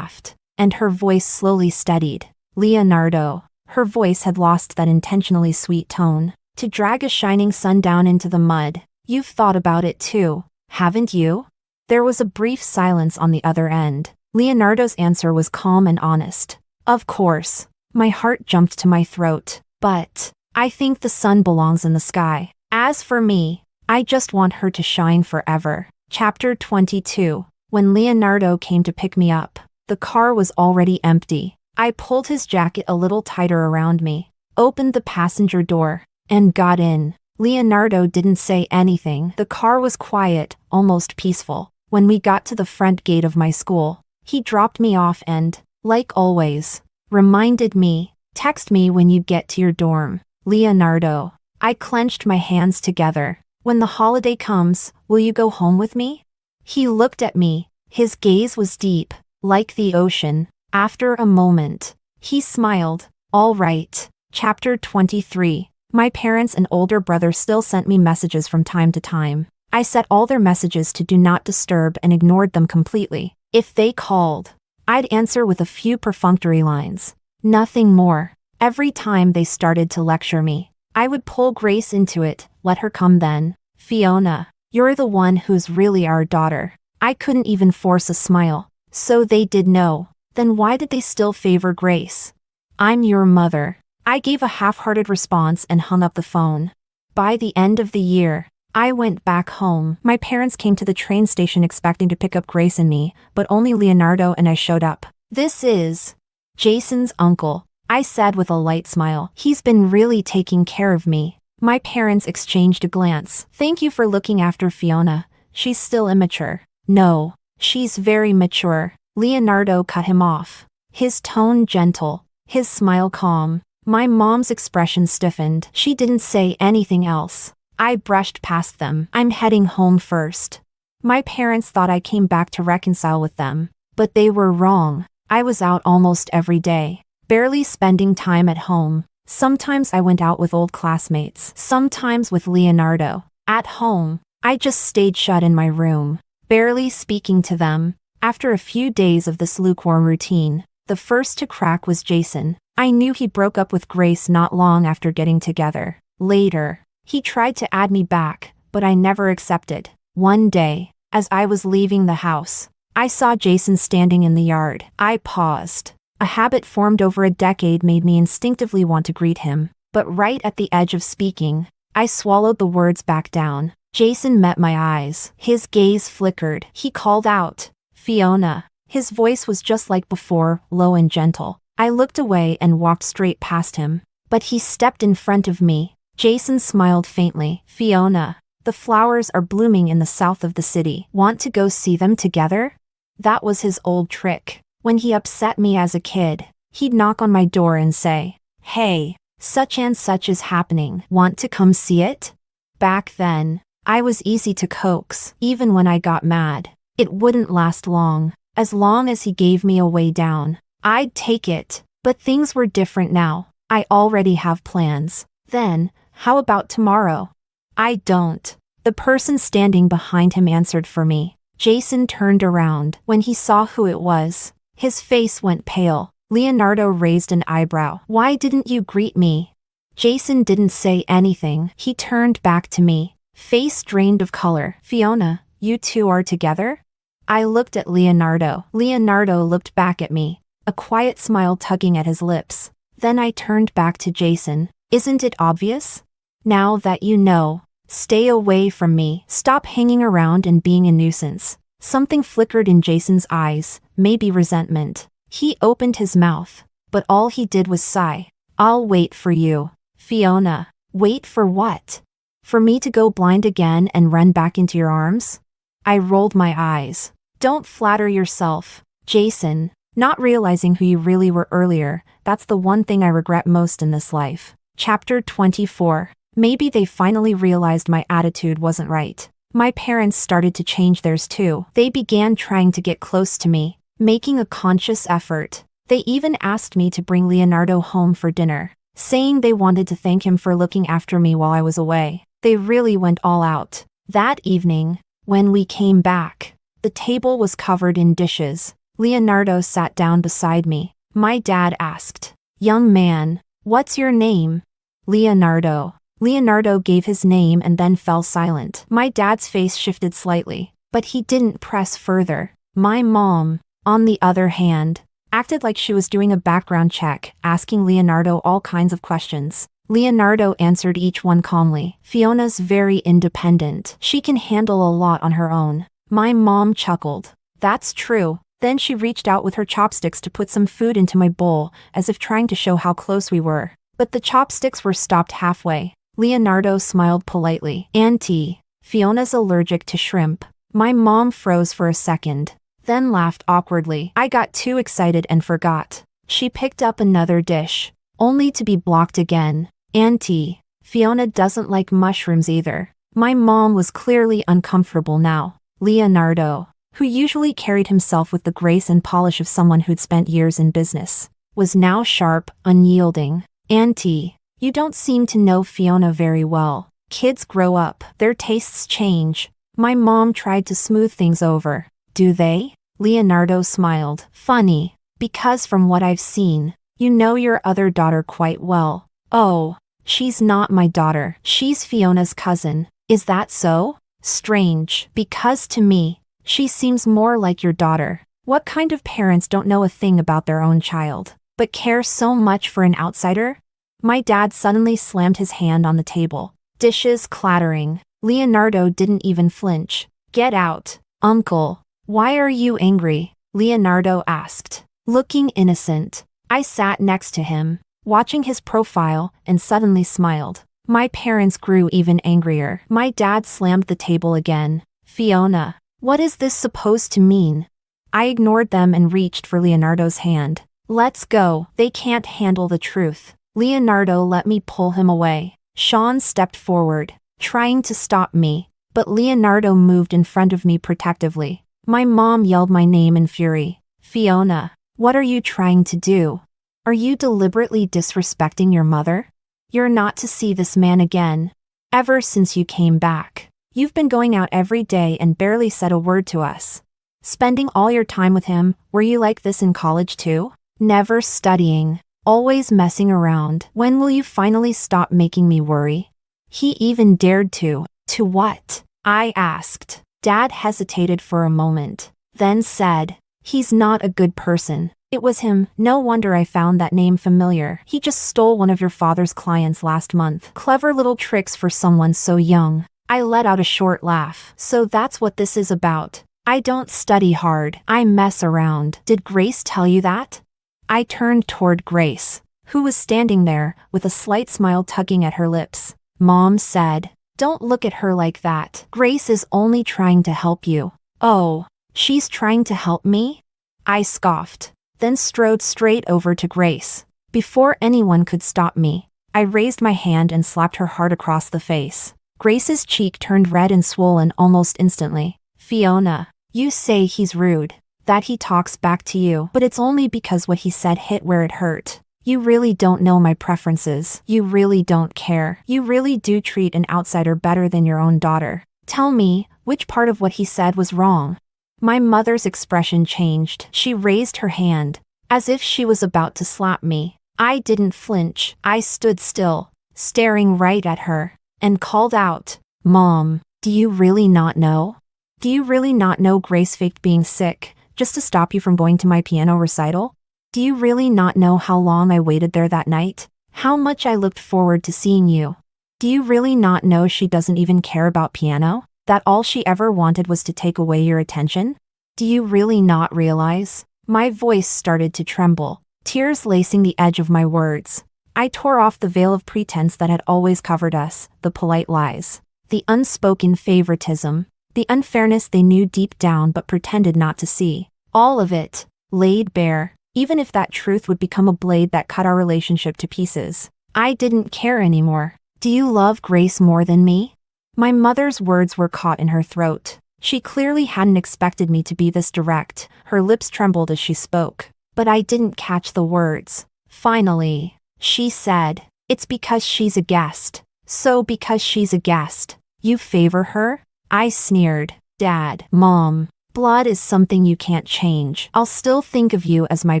and her voice slowly steadied. Leonardo. Her voice had lost that intentionally sweet tone. To drag a shining sun down into the mud. You've thought about it too, haven't you? There was a brief silence on the other end. Leonardo's answer was calm and honest. Of course. My heart jumped to my throat. But I think the sun belongs in the sky. As for me, I just want her to shine forever. Chapter 22. When Leonardo came to pick me up, the car was already empty. I pulled his jacket a little tighter around me, opened the passenger door, and got in. Leonardo didn't say anything. The car was quiet, almost peaceful. When we got to the front gate of my school, he dropped me off and, like always, reminded me, text me when you get to your dorm. Leonardo. I clenched my hands together. When the holiday comes, will you go home with me? He looked at me. His gaze was deep, like the ocean. After a moment, he smiled. All right. Chapter 23. My parents and older brother still sent me messages from time to time. I set all their messages to do not disturb and ignored them completely. If they called, I'd answer with a few perfunctory lines. Nothing more. Every time they started to lecture me, I would pull Grace into it, let her come then. Fiona, you're the one who's really our daughter. I couldn't even force a smile. So they did know. Then why did they still favor Grace? I'm your mother. I gave a half-hearted response and hung up the phone. By the end of the year, I went back home. My parents came to the train station expecting to pick up Grace and me, but only Leonardo and I showed up. This is Jason's uncle, I said with a light smile. He's been really taking care of me. My parents exchanged a glance. Thank you for looking after Fiona. She's still immature. No, she's very mature. Leonardo cut him off. His tone gentle, his smile calm. My mom's expression stiffened. She didn't say anything else. I brushed past them. I'm heading home first. My parents thought I came back to reconcile with them, but they were wrong. I was out almost every day, barely spending time at home. Sometimes I went out with old classmates, sometimes with Leonardo. At home, I just stayed shut in my room, barely speaking to them. After a few days of this lukewarm routine, the first to crack was Jason. I knew he broke up with Grace not long after getting together. Later, he tried to add me back, but I never accepted. One day, as I was leaving the house, I saw Jason standing in the yard. I paused. A habit formed over a decade made me instinctively want to greet him, but right at the edge of speaking, I swallowed the words back down. Jason met my eyes. His gaze flickered. He called out, "Fiona." His voice was just like before, low and gentle. I looked away and walked straight past him, but he stepped in front of me. Jason smiled faintly. "Fiona, the flowers are blooming in the south of the city. Want to go see them together?" That was his old trick. When he upset me as a kid, he'd knock on my door and say, "Hey, such and such is happening. Want to come see it?" Back then, I was easy to coax. Even when I got mad, it wouldn't last long. As long as he gave me a way down, I'd take it. But things were different now. I already have plans. Then, how about tomorrow? I don't. The person standing behind him answered for me. Jason turned around. When he saw who it was, his face went pale. Leonardo raised an eyebrow. "Why didn't you greet me?" Jason didn't say anything. He turned back to me, face drained of color. "Fiona, you two are together?" I looked at Leonardo. Leonardo looked back at me, a quiet smile tugging at his lips. Then I turned back to Jason. "Isn't it obvious? Now that you know, stay away from me. Stop hanging around and being a nuisance." Something flickered in Jason's eyes, maybe resentment. He opened his mouth, but all he did was sigh. "I'll wait for you, Fiona." "Wait for what? For me to go blind again and run back into your arms?" I rolled my eyes. "Don't flatter yourself, Jason." Not realizing who you really were earlier, that's the one thing I regret most in this life. Chapter 24. Maybe they finally realized my attitude wasn't right. My parents started to change theirs too. They began trying to get close to me, making a conscious effort. They even asked me to bring Leonardo home for dinner, saying they wanted to thank him for looking after me while I was away. They really went all out. That evening, when we came back, the table was covered in dishes. Leonardo sat down beside me. My dad asked, "Young man, what's your name?" "Leonardo." Leonardo gave his name and then fell silent. My dad's face shifted slightly, but he didn't press further. My mom, on the other hand, acted like she was doing a background check, asking Leonardo all kinds of questions. Leonardo answered each one calmly. "Fiona's very independent. She can handle a lot on her own." My mom chuckled. "That's true." Then she reached out with her chopsticks to put some food into my bowl, as if trying to show how close we were. But the chopsticks were stopped halfway. Leonardo smiled politely. "Auntie, Fiona's allergic to shrimp." My mom froze for a second, then laughed awkwardly. I got too excited and forgot. She picked up another dish, only to be blocked again. "Auntie, Fiona doesn't like mushrooms either." My mom was clearly uncomfortable now. Leonardo, who usually carried himself with the grace and polish of someone who'd spent years in business, was now sharp, unyielding. "Auntie, you don't seem to know Fiona very well. Kids grow up, their tastes change." My mom tried to smooth things over. "Do they?" Leonardo smiled. "Funny, because from what I've seen, you know your other daughter quite well." "Oh, she's not my daughter. She's Fiona's cousin." "Is that so?" "Strange, because to me, she seems more like your daughter." What kind of parents don't know a thing about their own child? but care so much for an outsider? My dad suddenly slammed his hand on the table, dishes clattering. Leonardo didn't even flinch. Get out, uncle. Why are you angry? Leonardo asked, looking innocent. I sat next to him, watching his profile, and suddenly smiled. My parents grew even angrier. My dad slammed the table again. Fiona, what is this supposed to mean? I ignored them and reached for Leonardo's hand. Let's go. They can't handle the truth. Leonardo let me pull him away. Sean stepped forward, trying to stop me, but Leonardo moved in front of me protectively. My mom yelled my name in fury. Fiona, what are you trying to do? Are you deliberately disrespecting your mother? You're not to see this man again. Ever since you came back, you've been going out every day and barely said a word to us. Spending all your time with him. Were you like this in college too? Never studying, always messing around. When will you finally stop making me worry? He even dared to. To what? I asked. Dad hesitated for a moment, then said, he's not a good person. It was him. No wonder I found that name familiar. He just stole one of your father's clients last month. Clever little tricks for someone so young. I let out a short laugh. So that's what this is about. I don't study hard. I mess around. Did Grace tell you that? I turned toward Grace, who was standing there, with a slight smile tugging at her lips. Mom said, don't look at her like that. Grace is only trying to help you. Oh, she's trying to help me? I scoffed, then strode straight over to Grace. Before anyone could stop me, I raised my hand and slapped her hard across the face. Grace's cheek turned red and swollen almost instantly. Fiona, you say he's rude, that he talks back to you, but it's only because what he said hit where it hurt. You really don't know my preferences. You really don't care. You really do treat an outsider better than your own daughter. Tell me, which part of what he said was wrong? My mother's expression changed. She raised her hand, as if she was about to slap me. I didn't flinch. I stood still, staring right at her, and called out, Mom, do you really not know? Do you really not know Grace faked being sick, just to stop you from going to my piano recital? Do you really not know how long I waited there that night? How much I looked forward to seeing you? Do you really not know she doesn't even care about piano? That all she ever wanted was to take away your attention? Do you really not realize? My voice started to tremble, tears lacing the edge of my words. I tore off the veil of pretense that had always covered us, the polite lies, the unspoken favoritism, the unfairness they knew deep down but pretended not to see. All of it, laid bare, even if that truth would become a blade that cut our relationship to pieces. I didn't care anymore. Do you love Grace more than me? My mother's words were caught in her throat. She clearly hadn't expected me to be this direct. Her lips trembled as she spoke, but I didn't catch the words. Finally, she said, it's because she's a guest. So because she's a guest, you favor her? I sneered. Dad, Mom, blood is something you can't change. I'll still think of you as my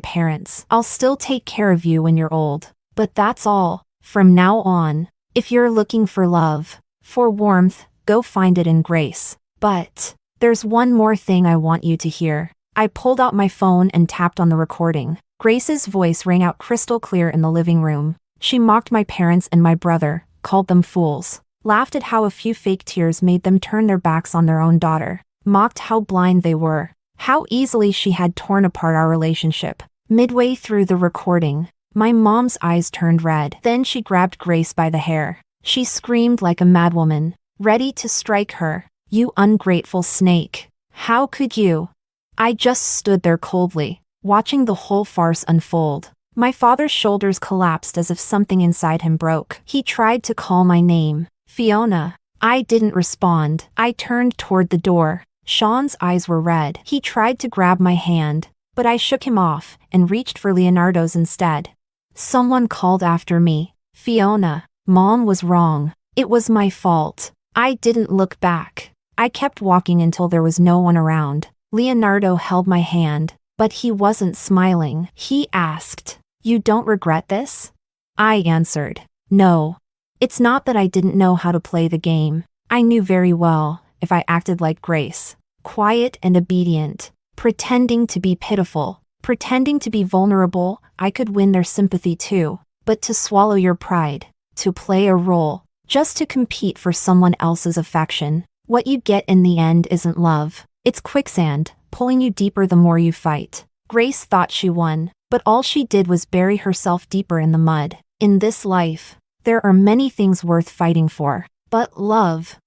parents. I'll still take care of you when you're old. But that's all. From now on, if you're looking for love, for warmth, go find it in Grace. But there's one more thing I want you to hear. I pulled out my phone and tapped on the recording. Grace's voice rang out crystal clear in the living room. She mocked my parents and my brother, called them fools, laughed at how a few fake tears made them turn their backs on their own daughter, mocked how blind they were, how easily she had torn apart our relationship. Midway through the recording, my mom's eyes turned red. Then she grabbed Grace by the hair. She screamed like a madwoman, ready to strike her. You ungrateful snake. How could you? I just stood there coldly, watching the whole farce unfold. My father's shoulders collapsed as if something inside him broke. He tried to call my name. Fiona. I didn't respond. I turned toward the door. Sean's eyes were red. He tried to grab my hand, but I shook him off and reached for Leonardo's instead. Someone called after me. Fiona, Mom was wrong. It was my fault. I didn't look back. I kept walking until there was no one around. Leonardo held my hand, but he wasn't smiling. He asked, You don't regret this? I answered, No. It's not that I didn't know how to play the game. I knew very well, if I acted like Grace, quiet and obedient, pretending to be pitiful, Pretending to be vulnerable, I could win their sympathy too. But to swallow your pride, to play a role, just to compete for someone else's affection, what you get in the end isn't love. It's quicksand, pulling you deeper the more you fight. Grace thought she won, but all she did was bury herself deeper in the mud. In this life, there are many things worth fighting for, but love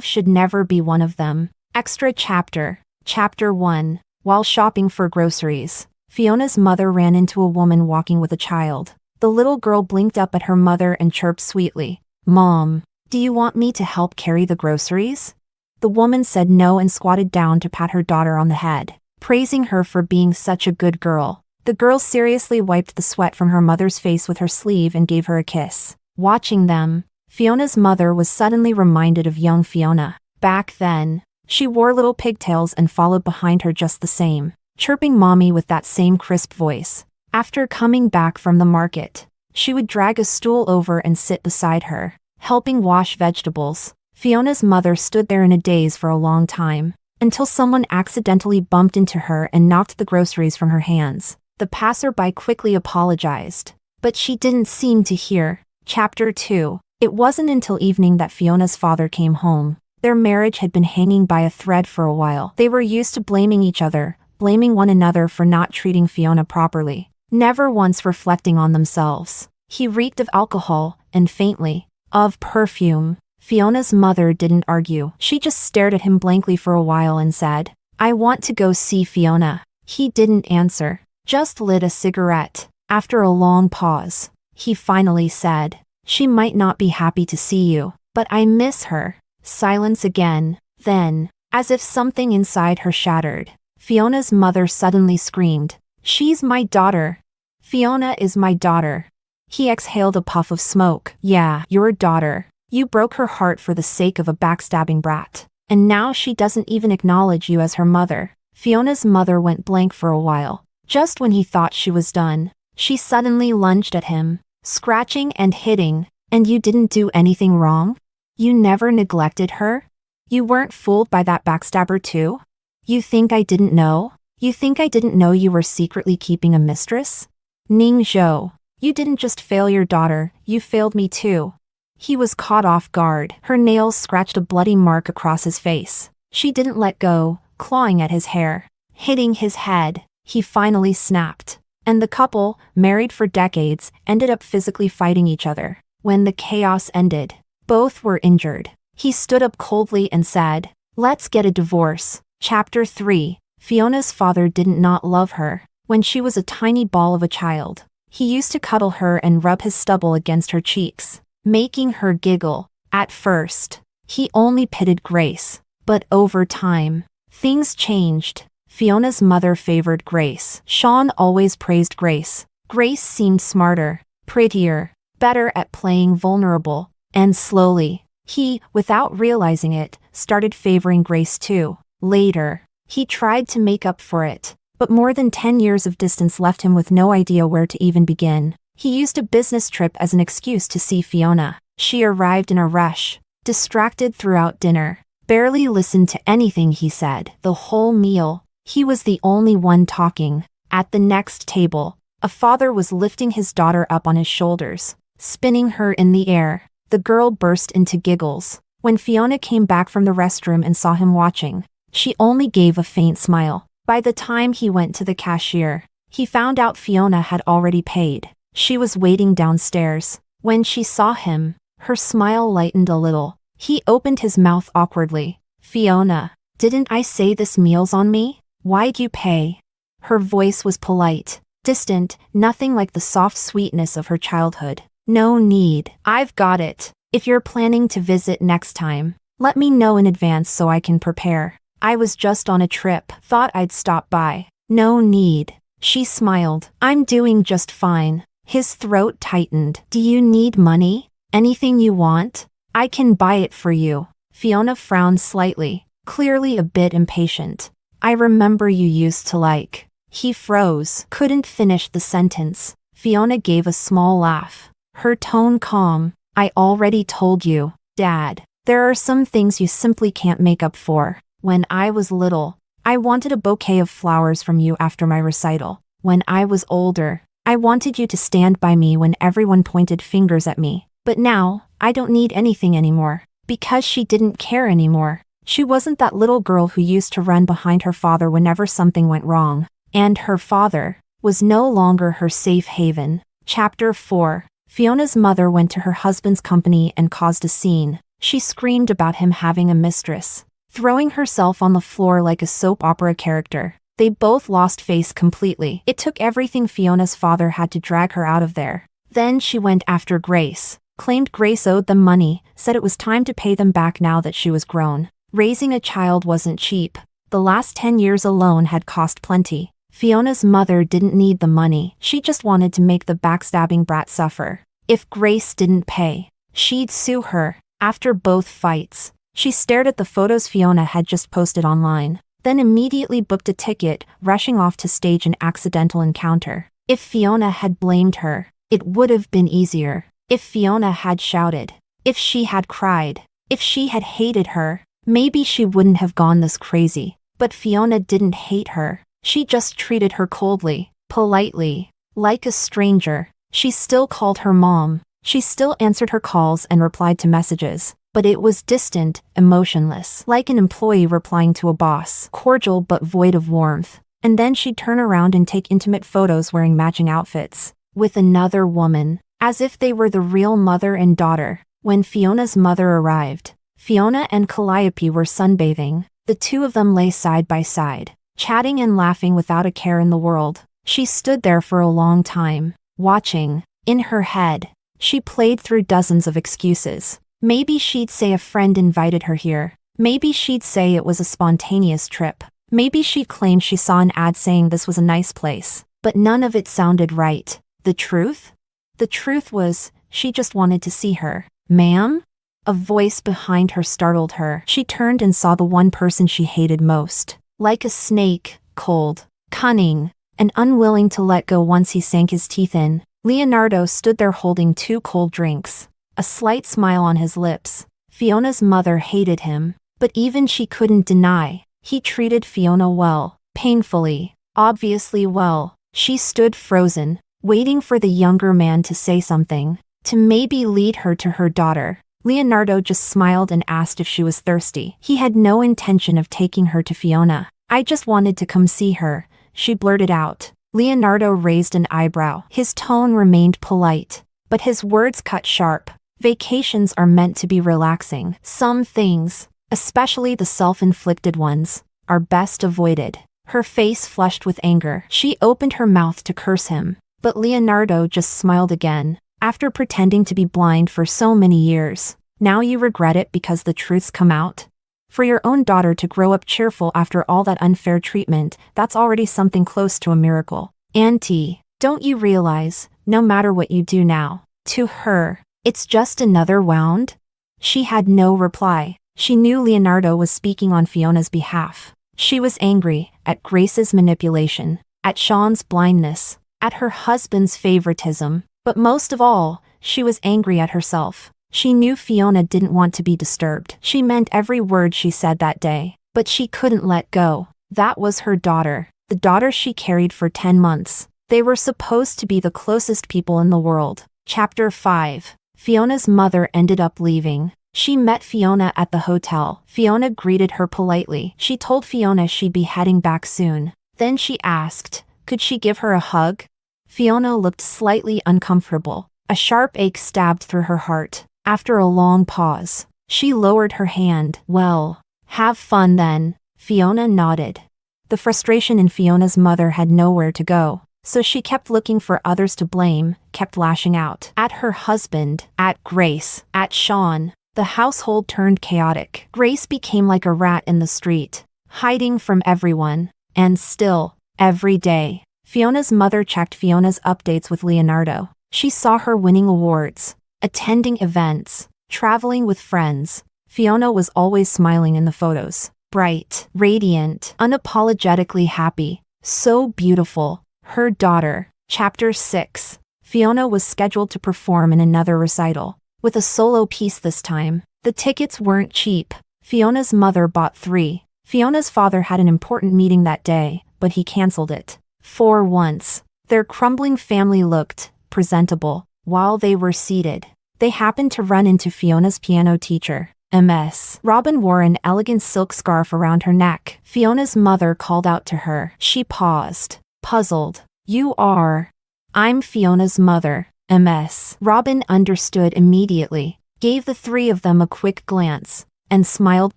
should never be one of them. Extra chapter. Chapter 1. While shopping for groceries, Fiona's mother ran into a woman walking with a child. The little girl blinked up at her mother and chirped sweetly, "Mom, do you want me to help carry the groceries?" The woman said no and squatted down to pat her daughter on the head, praising her for being such a good girl. The girl seriously wiped the sweat from her mother's face with her sleeve and gave her a kiss. Watching them, Fiona's mother was suddenly reminded of young Fiona. Back then, she wore little pigtails and followed behind her just the same, chirping mommy with that same crisp voice. After coming back from the market, she would drag a stool over and sit beside her, helping wash vegetables. Fiona's mother stood there in a daze for a long time, until someone accidentally bumped into her and knocked the groceries from her hands. The passerby quickly apologized, but she didn't seem to hear. Chapter 2. It wasn't until evening that Fiona's father came home. Their marriage had been hanging by a thread for a while. They were used to blaming each other, blaming one another for not treating Fiona properly, never once reflecting on themselves. He reeked of alcohol, and faintly, of perfume. Fiona's mother didn't argue. She just stared at him blankly for a while and said, "I want to go see Fiona." He didn't answer, just lit a cigarette. After a long pause, he finally said, "She might not be happy to see you, but I miss her." Silence again. Then, as if something inside her shattered, Fiona's mother suddenly screamed, "She's my daughter. Fiona is my daughter." He exhaled a puff of smoke. "Yeah, your daughter. You broke her heart for the sake of a backstabbing brat. And now she doesn't even acknowledge you as her mother." Fiona's mother went blank for a while. Just when he thought she was done, she suddenly lunged at him, scratching and hitting. "And you didn't do anything wrong? You never neglected her? You weren't fooled by that backstabber too? You think I didn't know? You think I didn't know you were secretly keeping a mistress? Ning Zhou, you didn't just fail your daughter, you failed me too." He was caught off guard. Her nails scratched a bloody mark across his face. She didn't let go, clawing at his hair, hitting his head. He finally snapped. And the couple, married for decades, ended up physically fighting each other. When the chaos ended, both were injured. He stood up coldly and said, "Let's get a divorce." Chapter 3. Fiona's father didn't not love her. When she was a tiny ball of a child, he used to cuddle her and rub his stubble against her cheeks, making her giggle. At first, he only pitied Grace, but over time, things changed. Fiona's mother favored Grace. Sean always praised Grace. Grace seemed smarter, prettier, better at playing vulnerable, and slowly, he, without realizing it, started favoring Grace too. Later, he tried to make up for it, but more than 10 years of distance left him with no idea where to even begin. He used a business trip as an excuse to see Fiona. She arrived in a rush, distracted throughout dinner, barely listened to anything he said. The whole meal, he was the only one talking. At the next table, a father was lifting his daughter up on his shoulders, spinning her in the air. The girl burst into giggles. When Fiona came back from the restroom and saw him watching, she only gave a faint smile. By the time he went to the cashier, he found out Fiona had already paid. She was waiting downstairs. When she saw him, her smile lightened a little. He opened his mouth awkwardly. "Fiona, didn't I say this meal's on me? Why'd you pay?" Her voice was polite, distant, nothing like the soft sweetness of her childhood. "No need. I've got it. If you're planning to visit next time, let me know in advance so I can prepare. I was just on a trip, thought I'd stop by." "No need." She smiled. "I'm doing just fine." His throat tightened. "Do you need money? Anything you want? I can buy it for you." Fiona frowned slightly, clearly a bit impatient. "I remember you used to like." He froze, couldn't finish the sentence. Fiona gave a small laugh, her tone calm. "I already told you, Dad. There are some things you simply can't make up for. When I was little, I wanted a bouquet of flowers from you after my recital. When I was older, I wanted you to stand by me when everyone pointed fingers at me. But now, I don't need anything anymore. Because she didn't care anymore. She wasn't that little girl who used to run behind her father whenever something went wrong. And her father was no longer her safe haven. Chapter 4. Fiona's mother went to her husband's company and caused a scene. She screamed about him having a mistress, throwing herself on the floor like a soap opera character. They both lost face completely. It took everything Fiona's father had to drag her out of there. Then she went after Grace, claimed Grace owed them money, said it was time to pay them back now that she was grown. Raising a child wasn't cheap. The last 10 years alone had cost plenty. Fiona's mother didn't need the money. She just wanted to make the backstabbing brat suffer. If Grace didn't pay, she'd sue her. After both fights, she stared at the photos Fiona had just posted online, then immediately booked a ticket, rushing off to stage an accidental encounter. If Fiona had blamed her, it would have been easier. If Fiona had shouted, if she had cried, if she had hated her, maybe she wouldn't have gone this crazy. But Fiona didn't hate her. She just treated her coldly, politely, like a stranger. She still called her mom. She still answered her calls and replied to messages. But it was distant, emotionless, like an employee replying to a boss, cordial but void of warmth. And then she'd turn around and take intimate photos wearing matching outfits, with another woman, as if they were the real mother and daughter. When Fiona's mother arrived, Fiona and Calliope were sunbathing. The two of them lay side by side, chatting and laughing without a care in the world. She stood there for a long time, watching. In her head, she played through dozens of excuses. Maybe she'd say a friend invited her here. Maybe she'd say it was a spontaneous trip. Maybe she'd claim she saw an ad saying this was a nice place. But none of it sounded right. The truth? The truth was, she just wanted to see her. Ma'am? A voice behind her startled her. She turned and saw the one person she hated most. Like a snake, cold, cunning, and unwilling to let go once he sank his teeth in, Leonardo stood there holding 2 cold drinks, a slight smile on his lips. Fiona's mother hated him, but even she couldn't deny, he treated Fiona well, painfully, obviously well. She stood frozen, waiting for the younger man to say something, to maybe lead her to her daughter. Leonardo just smiled and asked if she was thirsty. He had no intention of taking her to Fiona. I just wanted to come see her, she blurted out. Leonardo raised an eyebrow. His tone remained polite, but his words cut sharp. Vacations are meant to be relaxing. Some things, especially the self-inflicted ones, are best avoided. Her face flushed with anger. She opened her mouth to curse him, but Leonardo just smiled again. After pretending to be blind for so many years, now you regret it because the truth's come out? For your own daughter to grow up cheerful after all that unfair treatment, that's already something close to a miracle. Auntie, don't you realize, no matter what you do now, to her, it's just another wound? She had no reply. She knew Leonardo was speaking on Fiona's behalf. She was angry at Grace's manipulation, at Sean's blindness, at her husband's favoritism. But most of all, she was angry at herself. She knew Fiona didn't want to be disturbed. She meant every word she said that day. But she couldn't let go. That was her daughter, the daughter she carried for 10 months. They were supposed to be the closest people in the world. Chapter 5. Fiona's mother ended up leaving. She met Fiona at the hotel. Fiona greeted her politely. She told Fiona she'd be heading back soon. Then she asked, could she give her a hug? Fiona looked slightly uncomfortable. A sharp ache stabbed through her heart. After a long pause, she lowered her hand. Well, have fun then. Fiona nodded. The frustration in Fiona's mother had nowhere to go, so she kept looking for others to blame, kept lashing out. At her husband, at Grace, at Sean. The household turned chaotic. Grace became like a rat in the street, hiding from everyone. And still, every day, Fiona's mother checked Fiona's updates with Leonardo. She saw her winning awards, attending events, traveling with friends. Fiona was always smiling in the photos. Bright, radiant, unapologetically happy. So beautiful. Her daughter. Chapter 6. Fiona was scheduled to perform in another recital, with a solo piece this time. The tickets weren't cheap. Fiona's mother bought 3. Fiona's father had an important meeting that day, but he canceled it. For once, their crumbling family looked presentable. While they were seated, they happened to run into Fiona's piano teacher, Ms. Robin wore an elegant silk scarf around her neck. Fiona's mother called out to her. She paused, puzzled. "You are?" "I'm Fiona's mother, Ms. Robin understood immediately, gave the three of them a quick glance, and smiled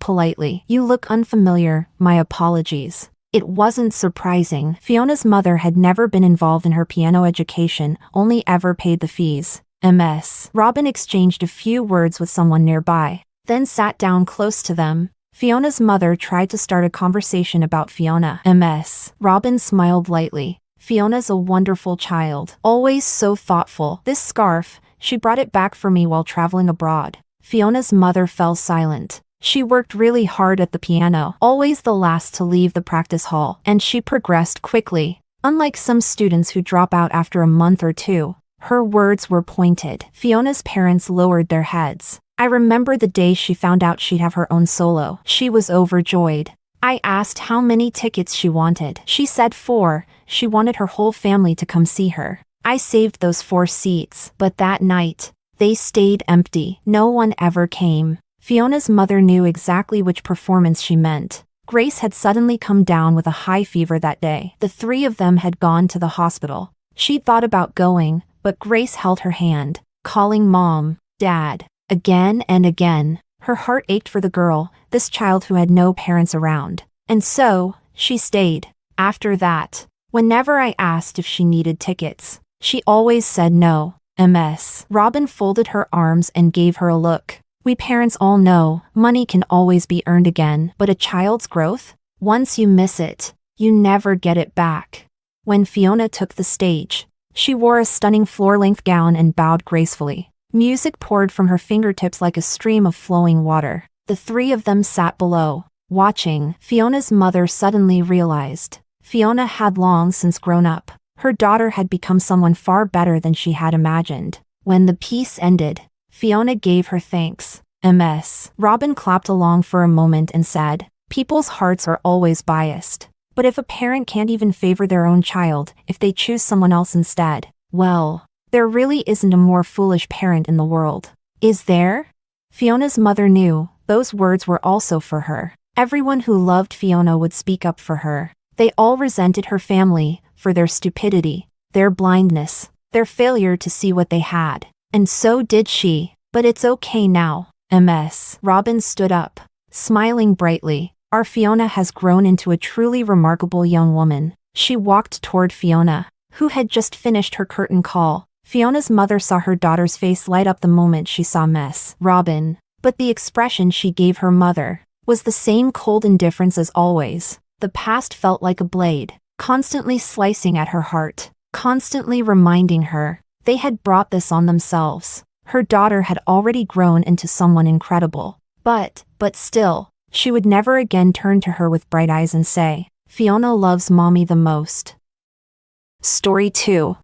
politely. "You look unfamiliar, my apologies." It wasn't surprising. Fiona's mother had never been involved in her piano education, only ever paid the fees. Ms. Robin exchanged a few words with someone nearby, then sat down close to them. Fiona's mother tried to start a conversation about Fiona. Ms. Robin smiled lightly. "Fiona's a wonderful child, always so thoughtful. This scarf, she brought it back for me while traveling abroad." Fiona's mother fell silent. She worked really hard at the piano, always the last to leave the practice hall, and she progressed quickly. Unlike some students who drop out after a month or two, her words were pointed. Fiona's parents lowered their heads. "I remember the day she found out she'd have her own solo. She was overjoyed. I asked how many tickets she wanted. She said 4. She wanted her whole family to come see her. I saved those 4 seats, but that night, they stayed empty. No one ever came." Fiona's mother knew exactly which performance she meant. Grace had suddenly come down with a high fever that day. The three of them had gone to the hospital. She'd thought about going, but Grace held her hand, calling Mom, Dad, again and again. Her heart ached for the girl, this child who had no parents around. And so, she stayed. After that, whenever I asked if she needed tickets, she always said no. Ms. Robin folded her arms and gave her a look. "We parents all know, money can always be earned again, but a child's growth? Once you miss it, you never get it back." When Fiona took the stage, she wore a stunning floor-length gown and bowed gracefully. Music poured from her fingertips like a stream of flowing water. The three of them sat below, watching. Fiona's mother suddenly realized. Fiona had long since grown up. Her daughter had become someone far better than she had imagined. When the piece ended, Fiona gave her thanks. Ms. Robin clapped along for a moment and said, "People's hearts are always biased. But if a parent can't even favor their own child, if they choose someone else instead, well, there really isn't a more foolish parent in the world. Is there?" Fiona's mother knew those words were also for her. Everyone who loved Fiona would speak up for her. They all resented her family for their stupidity, their blindness, their failure to see what they had. And so did she. "But it's okay now." Ms. Robin stood up, smiling brightly. "Our Fiona has grown into a truly remarkable young woman." She walked toward Fiona, who had just finished her curtain call. Fiona's mother saw her daughter's face light up the moment she saw Miss Robin, but the expression she gave her mother was the same cold indifference as always. The past felt like a blade, constantly slicing at her heart, constantly reminding her they had brought this on themselves. Her daughter had already grown into someone incredible. But still, she would never again turn to her with bright eyes and say, "Fiona loves mommy the most." Story 2.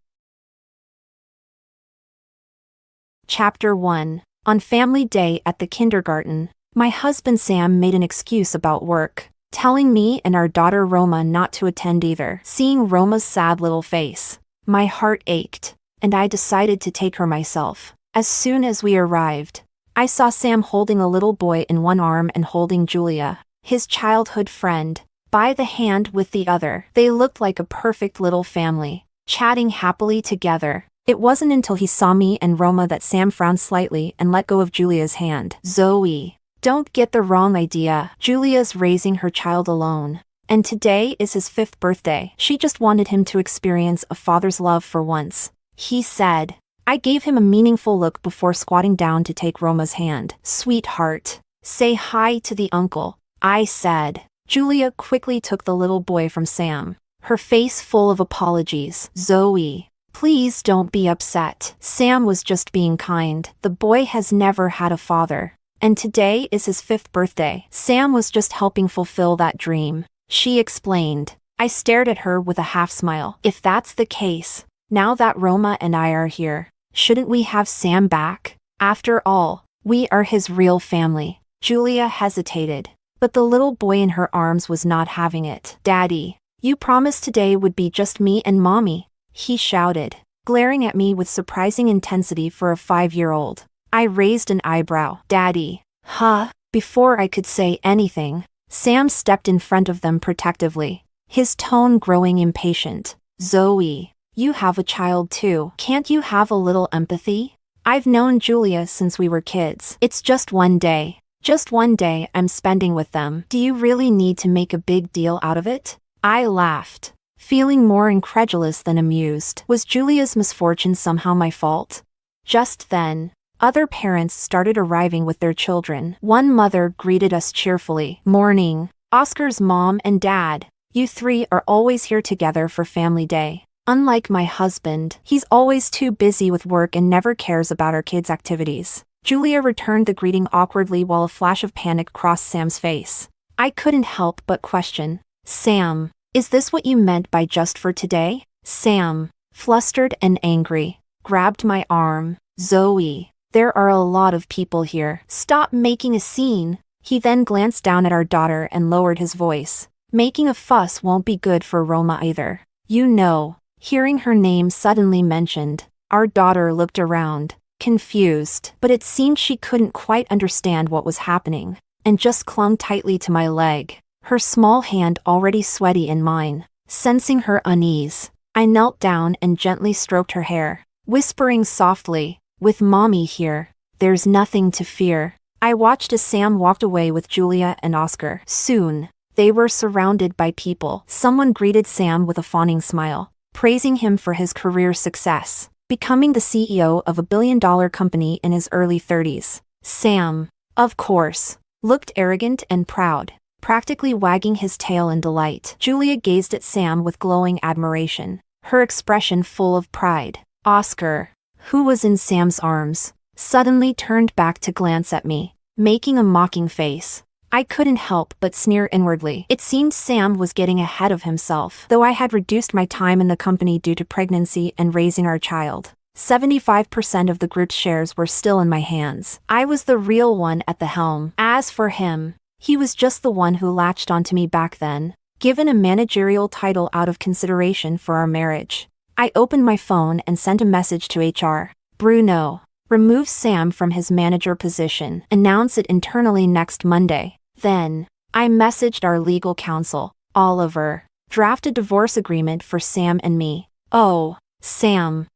Chapter 1. On family day at the kindergarten, my husband Sam made an excuse about work, telling me and our daughter Roma not to attend either. Seeing Roma's sad little face, my heart ached, and I decided to take her myself. As soon as we arrived, I saw Sam holding a little boy in one arm and holding Julia, his childhood friend, by the hand with the other. They looked like a perfect little family, chatting happily together. It wasn't until he saw me and Roma that Sam frowned slightly and let go of Julia's hand. "Zoe, don't get the wrong idea. Julia's raising her child alone. And today is his 5th birthday. She just wanted him to experience a father's love for once," he said. I gave him a meaningful look before squatting down to take Roma's hand. "Sweetheart, say hi to the uncle," I said. Julia quickly took the little boy from Sam, her face full of apologies. "Zoe, please don't be upset. Sam was just being kind. The boy has never had a father. And today is his 5th birthday. Sam was just helping fulfill that dream," she explained. I stared at her with a half smile. "If that's the case, now that Roma and I are here, shouldn't we have Sam back? After all, we are his real family." Julia hesitated, but the little boy in her arms was not having it. "Daddy, You promised today would be just me and Mommy, he shouted, glaring at me with surprising intensity for a 5-year-old. I raised an eyebrow. Daddy. Huh? Before I could say anything, Sam stepped in front of them protectively, his tone growing impatient. Zoe, you have a child too. Can't you have a little empathy? I've known Julia since we were kids. It's just one day. Just one day I'm spending with them. Do you really need to make a big deal out of it? I laughed, feeling more incredulous than amused. Was Julia's misfortune somehow my fault? Just then, other parents started arriving with their children. One mother greeted us cheerfully. Morning. Oscar's mom and dad. You three are always here together for family day. Unlike my husband, he's always too busy with work and never cares about our kids' activities. Julia returned the greeting awkwardly while a flash of panic crossed Sam's face. I couldn't help but question. Sam, is this what you meant by just for today? Sam, flustered and angry, grabbed my arm. Zoe, there are a lot of people here. Stop making a scene. He then glanced down at our daughter and lowered his voice. Making a fuss won't be good for Roma either. You know. Hearing her name suddenly mentioned, our daughter looked around, confused, but it seemed she couldn't quite understand what was happening, and just clung tightly to my leg, her small hand already sweaty in mine. Sensing her unease, I knelt down and gently stroked her hair, whispering softly, with Mommy here, there's nothing to fear. I watched as Sam walked away with Julia and Oscar. Soon, they were surrounded by people. Someone greeted Sam with a fawning smile, praising him for his career success, becoming the CEO of a billion-dollar company in his early 30s. Sam, of course, looked arrogant and proud, practically wagging his tail in delight. Julia gazed at Sam with glowing admiration, her expression full of pride. Oscar, who was in Sam's arms, suddenly turned back to glance at me, making a mocking face. I couldn't help but sneer inwardly. It seemed Sam was getting ahead of himself. Though I had reduced my time in the company due to pregnancy and raising our child, 75% of the group's shares were still in my hands. I was the real one at the helm. As for him, he was just the one who latched onto me back then, given a managerial title out of consideration for our marriage. I opened my phone and sent a message to HR. Bruno, remove Sam from his manager position. Announce it internally next Monday. Then, I messaged our legal counsel, Oliver. Draft a divorce agreement for Sam and me. Oh, Sam,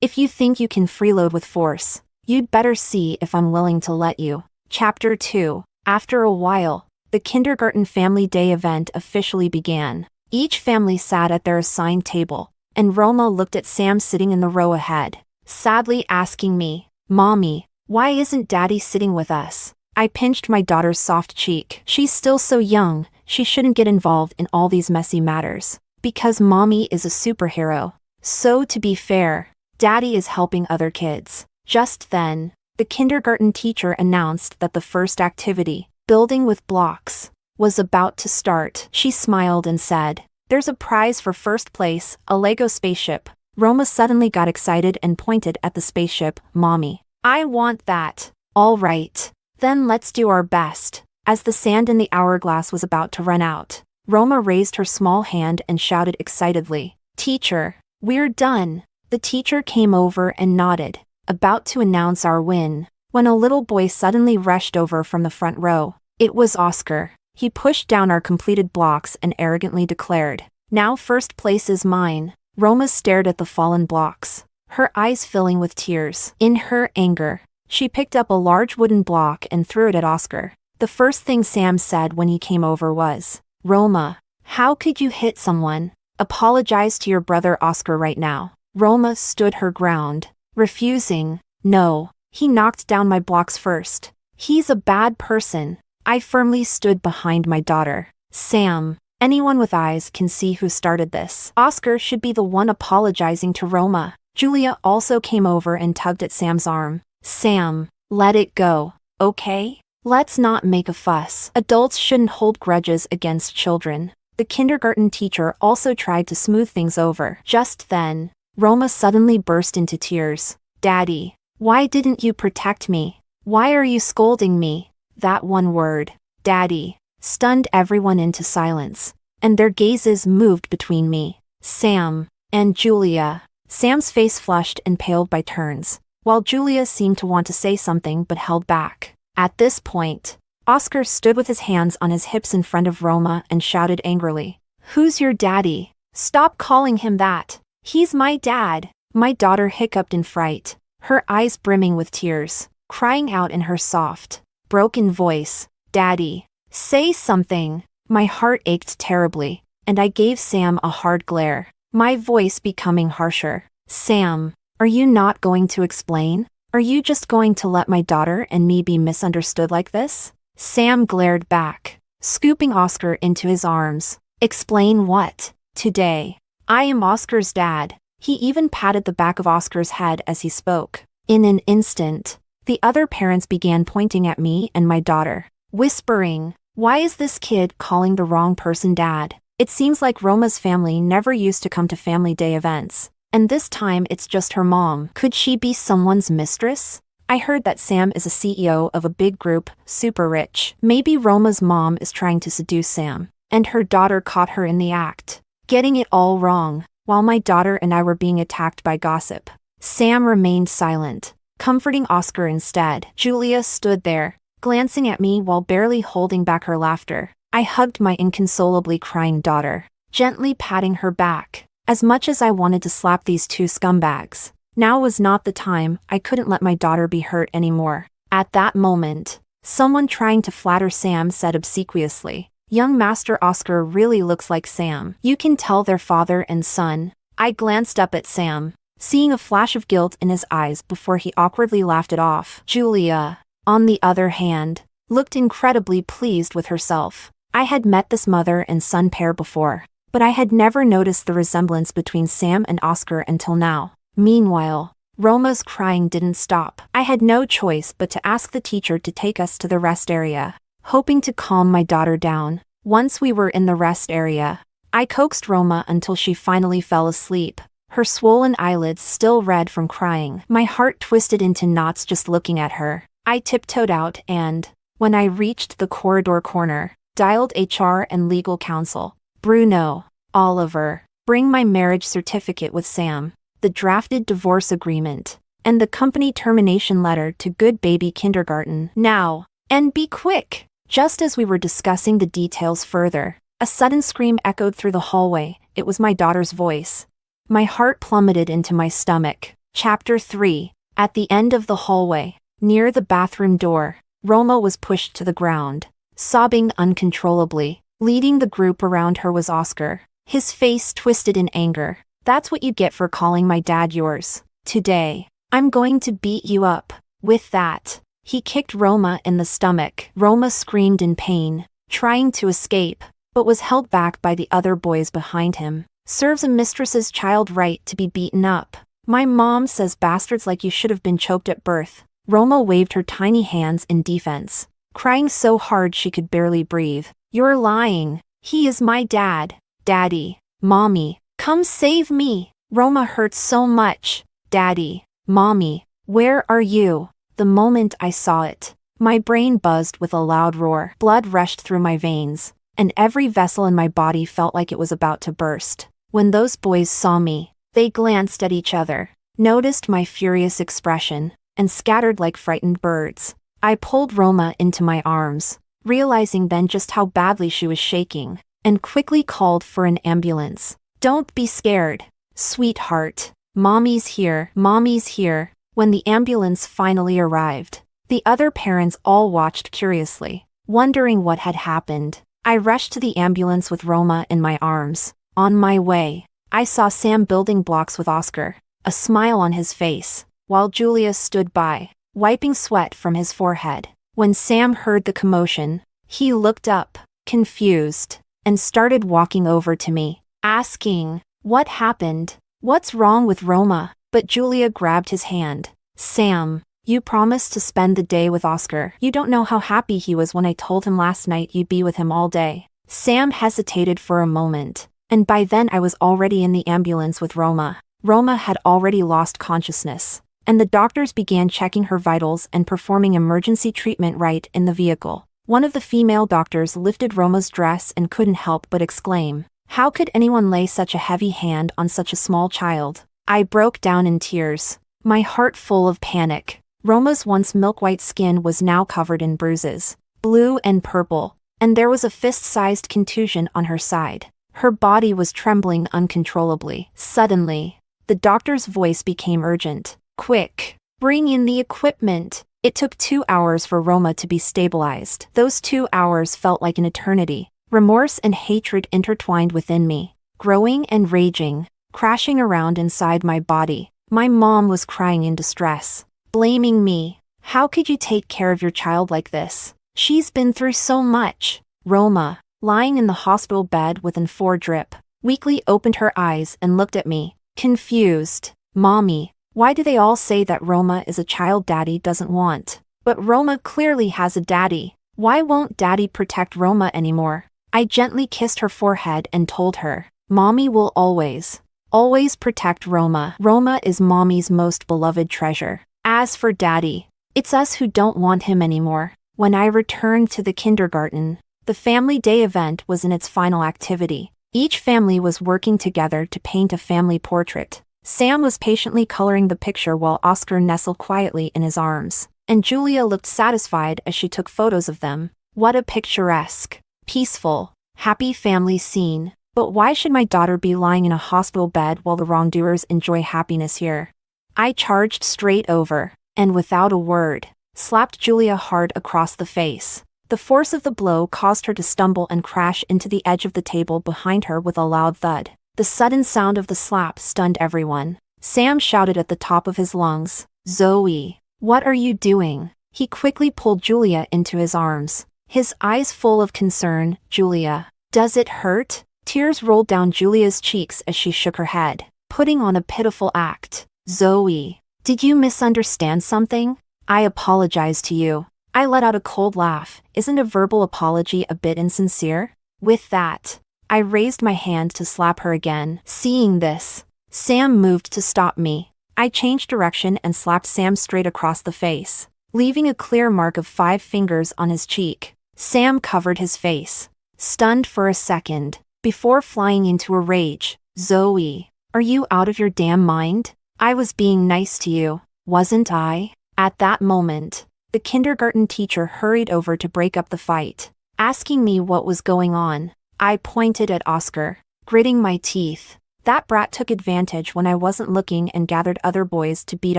if you think you can freeload with force, you'd better see if I'm willing to let you. Chapter 2. After a while, the kindergarten family day event officially began. Each family sat at their assigned table, and Roma looked at Sam sitting in the row ahead, sadly asking me, Mommy, why isn't Daddy sitting with us? I pinched my daughter's soft cheek. She's still so young, she shouldn't get involved in all these messy matters. Because Mommy is a superhero. So to be fair, Daddy is helping other kids. Just then, the kindergarten teacher announced that the first activity, building with blocks, was about to start. She smiled and said, there's a prize for first place, a Lego spaceship. Roma suddenly got excited and pointed at the spaceship. Mommy, I want that. All right. Then let's do our best. As the sand in the hourglass was about to run out, Roma raised her small hand and shouted excitedly, Teacher, we're done. The teacher came over and nodded, about to announce our win, when a little boy suddenly rushed over from the front row. It was Oscar. He pushed down our completed blocks and arrogantly declared, Now first place is mine. Roma stared at the fallen blocks, her eyes filling with tears. In her anger, she picked up a large wooden block and threw it at Oscar. The first thing Sam said when he came over was, Roma, how could you hit someone? Apologize to your brother Oscar right now. Roma stood her ground, refusing. No, he knocked down my blocks first. He's a bad person. I firmly stood behind my daughter. Sam, anyone with eyes can see who started this. Oscar should be the one apologizing to Roma. Julia also came over and tugged at Sam's arm. Sam, let it go, okay? Let's not make a fuss. Adults shouldn't hold grudges against children. The kindergarten teacher also tried to smooth things over. Just then, Roma suddenly burst into tears. Daddy, why didn't you protect me? Why are you scolding me? That one word, Daddy, stunned everyone into silence. and their gazes moved between me, Sam, and Julia. Sam's face flushed and paled by turns, while Julia seemed to want to say something but held back. At this point, Oscar stood with his hands on his hips in front of Roma and shouted angrily, "Who's your daddy? Stop calling him that. He's my dad." My daughter hiccuped in fright, her eyes brimming with tears, crying out in her soft, broken voice, "Daddy, say something." My heart ached terribly, and I gave Sam a hard glare, my voice becoming harsher. "Sam, are you not going to explain? Are you just going to let my daughter and me be misunderstood like this?" Sam glared back, scooping Oscar into his arms. "Explain what? Today, I am Oscar's dad." He even patted the back of Oscar's head as he spoke. In an instant, the other parents began pointing at me and my daughter, whispering, "Why is this kid calling the wrong person dad?" It seems like Roma's family never used to come to family day events, and this time it's just her mom. Could she be someone's mistress? I heard that Sam is a CEO of a big group, super rich. Maybe Roma's mom is trying to seduce Sam, and her daughter caught her in the act, getting it all wrong, while my daughter and I were being attacked by gossip. Sam remained silent, comforting Oscar instead. Julia stood there, glancing at me while barely holding back her laughter. I hugged my inconsolably crying daughter, gently patting her back. As much as I wanted to slap these two scumbags, now was not the time. I couldn't let my daughter be hurt anymore. At that moment, someone trying to flatter Sam said obsequiously, "Young Master Oscar really looks like Sam. You can tell they're father and son." I glanced up at Sam, seeing a flash of guilt in his eyes before he awkwardly laughed it off. Julia, on the other hand, looked incredibly pleased with herself. I had met this mother and son pair before, but I had never noticed the resemblance between Sam and Oscar until now. Meanwhile, Roma's crying didn't stop. I had no choice but to ask the teacher to take us to the rest area, hoping to calm my daughter down. Once we were in the rest area, I coaxed Roma until she finally fell asleep, her swollen eyelids still red from crying. My heart twisted into knots just looking at her. I tiptoed out and, when I reached the corridor corner, dialed HR and legal counsel. "Bruno, Oliver, bring my marriage certificate with Sam, the drafted divorce agreement, and the company termination letter to Good Baby Kindergarten. Now, and be quick." Just as we were discussing the details further, a sudden scream echoed through the hallway. It was my daughter's voice. My heart plummeted into my stomach. Chapter 3. At the end of the hallway, near the bathroom door, Roma was pushed to the ground, sobbing uncontrollably. Leading the group around her was Oscar, his face twisted in anger. "That's what you get for calling my dad yours. Today, I'm going to beat you up." With that, he kicked Roma in the stomach. Roma screamed in pain, trying to escape, but was held back by the other boys behind him. "Serves a mistress's child right to be beaten up. My mom says bastards like you should have been choked at birth." Roma waved her tiny hands in defense, crying so hard she could barely breathe. "You're lying. He is my dad. Daddy, Mommy, come save me. Roma hurts so much. Daddy, Mommy, where are you?" The moment I saw it, my brain buzzed with a loud roar. Blood rushed through my veins, and every vessel in my body felt like it was about to burst. When those boys saw me, they glanced at each other, noticed my furious expression, and scattered like frightened birds. I pulled Roma into my arms, realizing then just how badly she was shaking, and quickly called for an ambulance. "Don't be scared, sweetheart. Mommy's here. Mommy's here." When the ambulance finally arrived, the other parents all watched curiously, wondering what had happened. I rushed to the ambulance with Roma in my arms. On my way, I saw Sam building blocks with Oscar, a smile on his face, while Julia stood by, wiping sweat from his forehead. When Sam heard the commotion, he looked up, confused, and started walking over to me, asking, "What happened? What's wrong with Roma?" But Julia grabbed his hand. "Sam, you promised to spend the day with Oscar. You don't know how happy he was when I told him last night you'd be with him all day." Sam hesitated for a moment, and by then I was already in the ambulance with Roma. Roma had already lost consciousness, and the doctors began checking her vitals and performing emergency treatment right in the vehicle. One of the female doctors lifted Roma's dress and couldn't help but exclaim, "How could anyone lay such a heavy hand on such a small child?" I broke down in tears, my heart full of panic. Roma's once milk-white skin was now covered in bruises, blue and purple, and there was a fist-sized contusion on her side. Her body was trembling uncontrollably. Suddenly, the doctor's voice became urgent. "Quick, bring in the equipment." It took 2 hours for Roma to be stabilized. Those 2 hours felt like an eternity. Remorse and hatred intertwined within me, growing and raging, crashing around inside my body. My mom was crying in distress, blaming me. "How could you take care of your child like this? She's been through so much." Roma, lying in the hospital bed with an 4 drip, weakly opened her eyes and looked at me, confused. "Mommy, why do they all say that Roma is a child daddy doesn't want? But Roma clearly has a daddy. Why won't daddy protect Roma anymore?" I gently kissed her forehead and told her, "Mommy will always protect Roma. Roma is Mommy's most beloved treasure. As for daddy, it's us who don't want him anymore." When I returned to the kindergarten, the family day event was in its final activity. Each family was working together to paint a family portrait. Sam was patiently coloring the picture while Oscar nestled quietly in his arms, and Julia looked satisfied as she took photos of them. What a picturesque, peaceful, happy family scene. But why should my daughter be lying in a hospital bed while the wrongdoers enjoy happiness here? I charged straight over, and without a word, slapped Julia hard across the face. The force of the blow caused her to stumble and crash into the edge of the table behind her with a loud thud. The sudden sound of the slap stunned everyone. Sam shouted at the top of his lungs, "Zoe, what are you doing?" He quickly pulled Julia into his arms, his eyes full of concern. "Julia, does it hurt?" Tears rolled down Julia's cheeks as she shook her head, putting on a pitiful act. "Zoe, did you misunderstand something? I apologize to you." I let out a cold laugh. Isn't a verbal apology a bit insincere? With that, I raised my hand to slap her again. Seeing this, Sam moved to stop me. I changed direction and slapped Sam straight across the face, leaving a clear mark of 5 fingers on his cheek. Sam covered his face, stunned for a second, before flying into a rage. "Zoe, are you out of your damn mind? I was being nice to you, wasn't I?" At that moment, the kindergarten teacher hurried over to break up the fight, asking me what was going on. I pointed at Oscar, gritting my teeth. That brat took advantage when I wasn't looking and gathered other boys to beat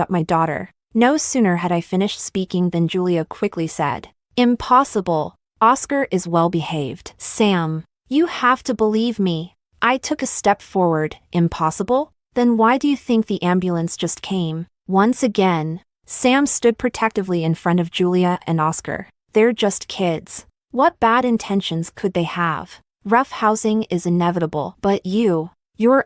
up my daughter. No sooner had I finished speaking than Julia quickly said, "Impossible. Oscar is well behaved." "Sam, you have to believe me." I took a step forward. "Impossible? Then why do you think the ambulance just came?" Once again, Sam stood protectively in front of Julia and Oscar. "They're just kids. What bad intentions could they have? Roughhousing is inevitable, but you're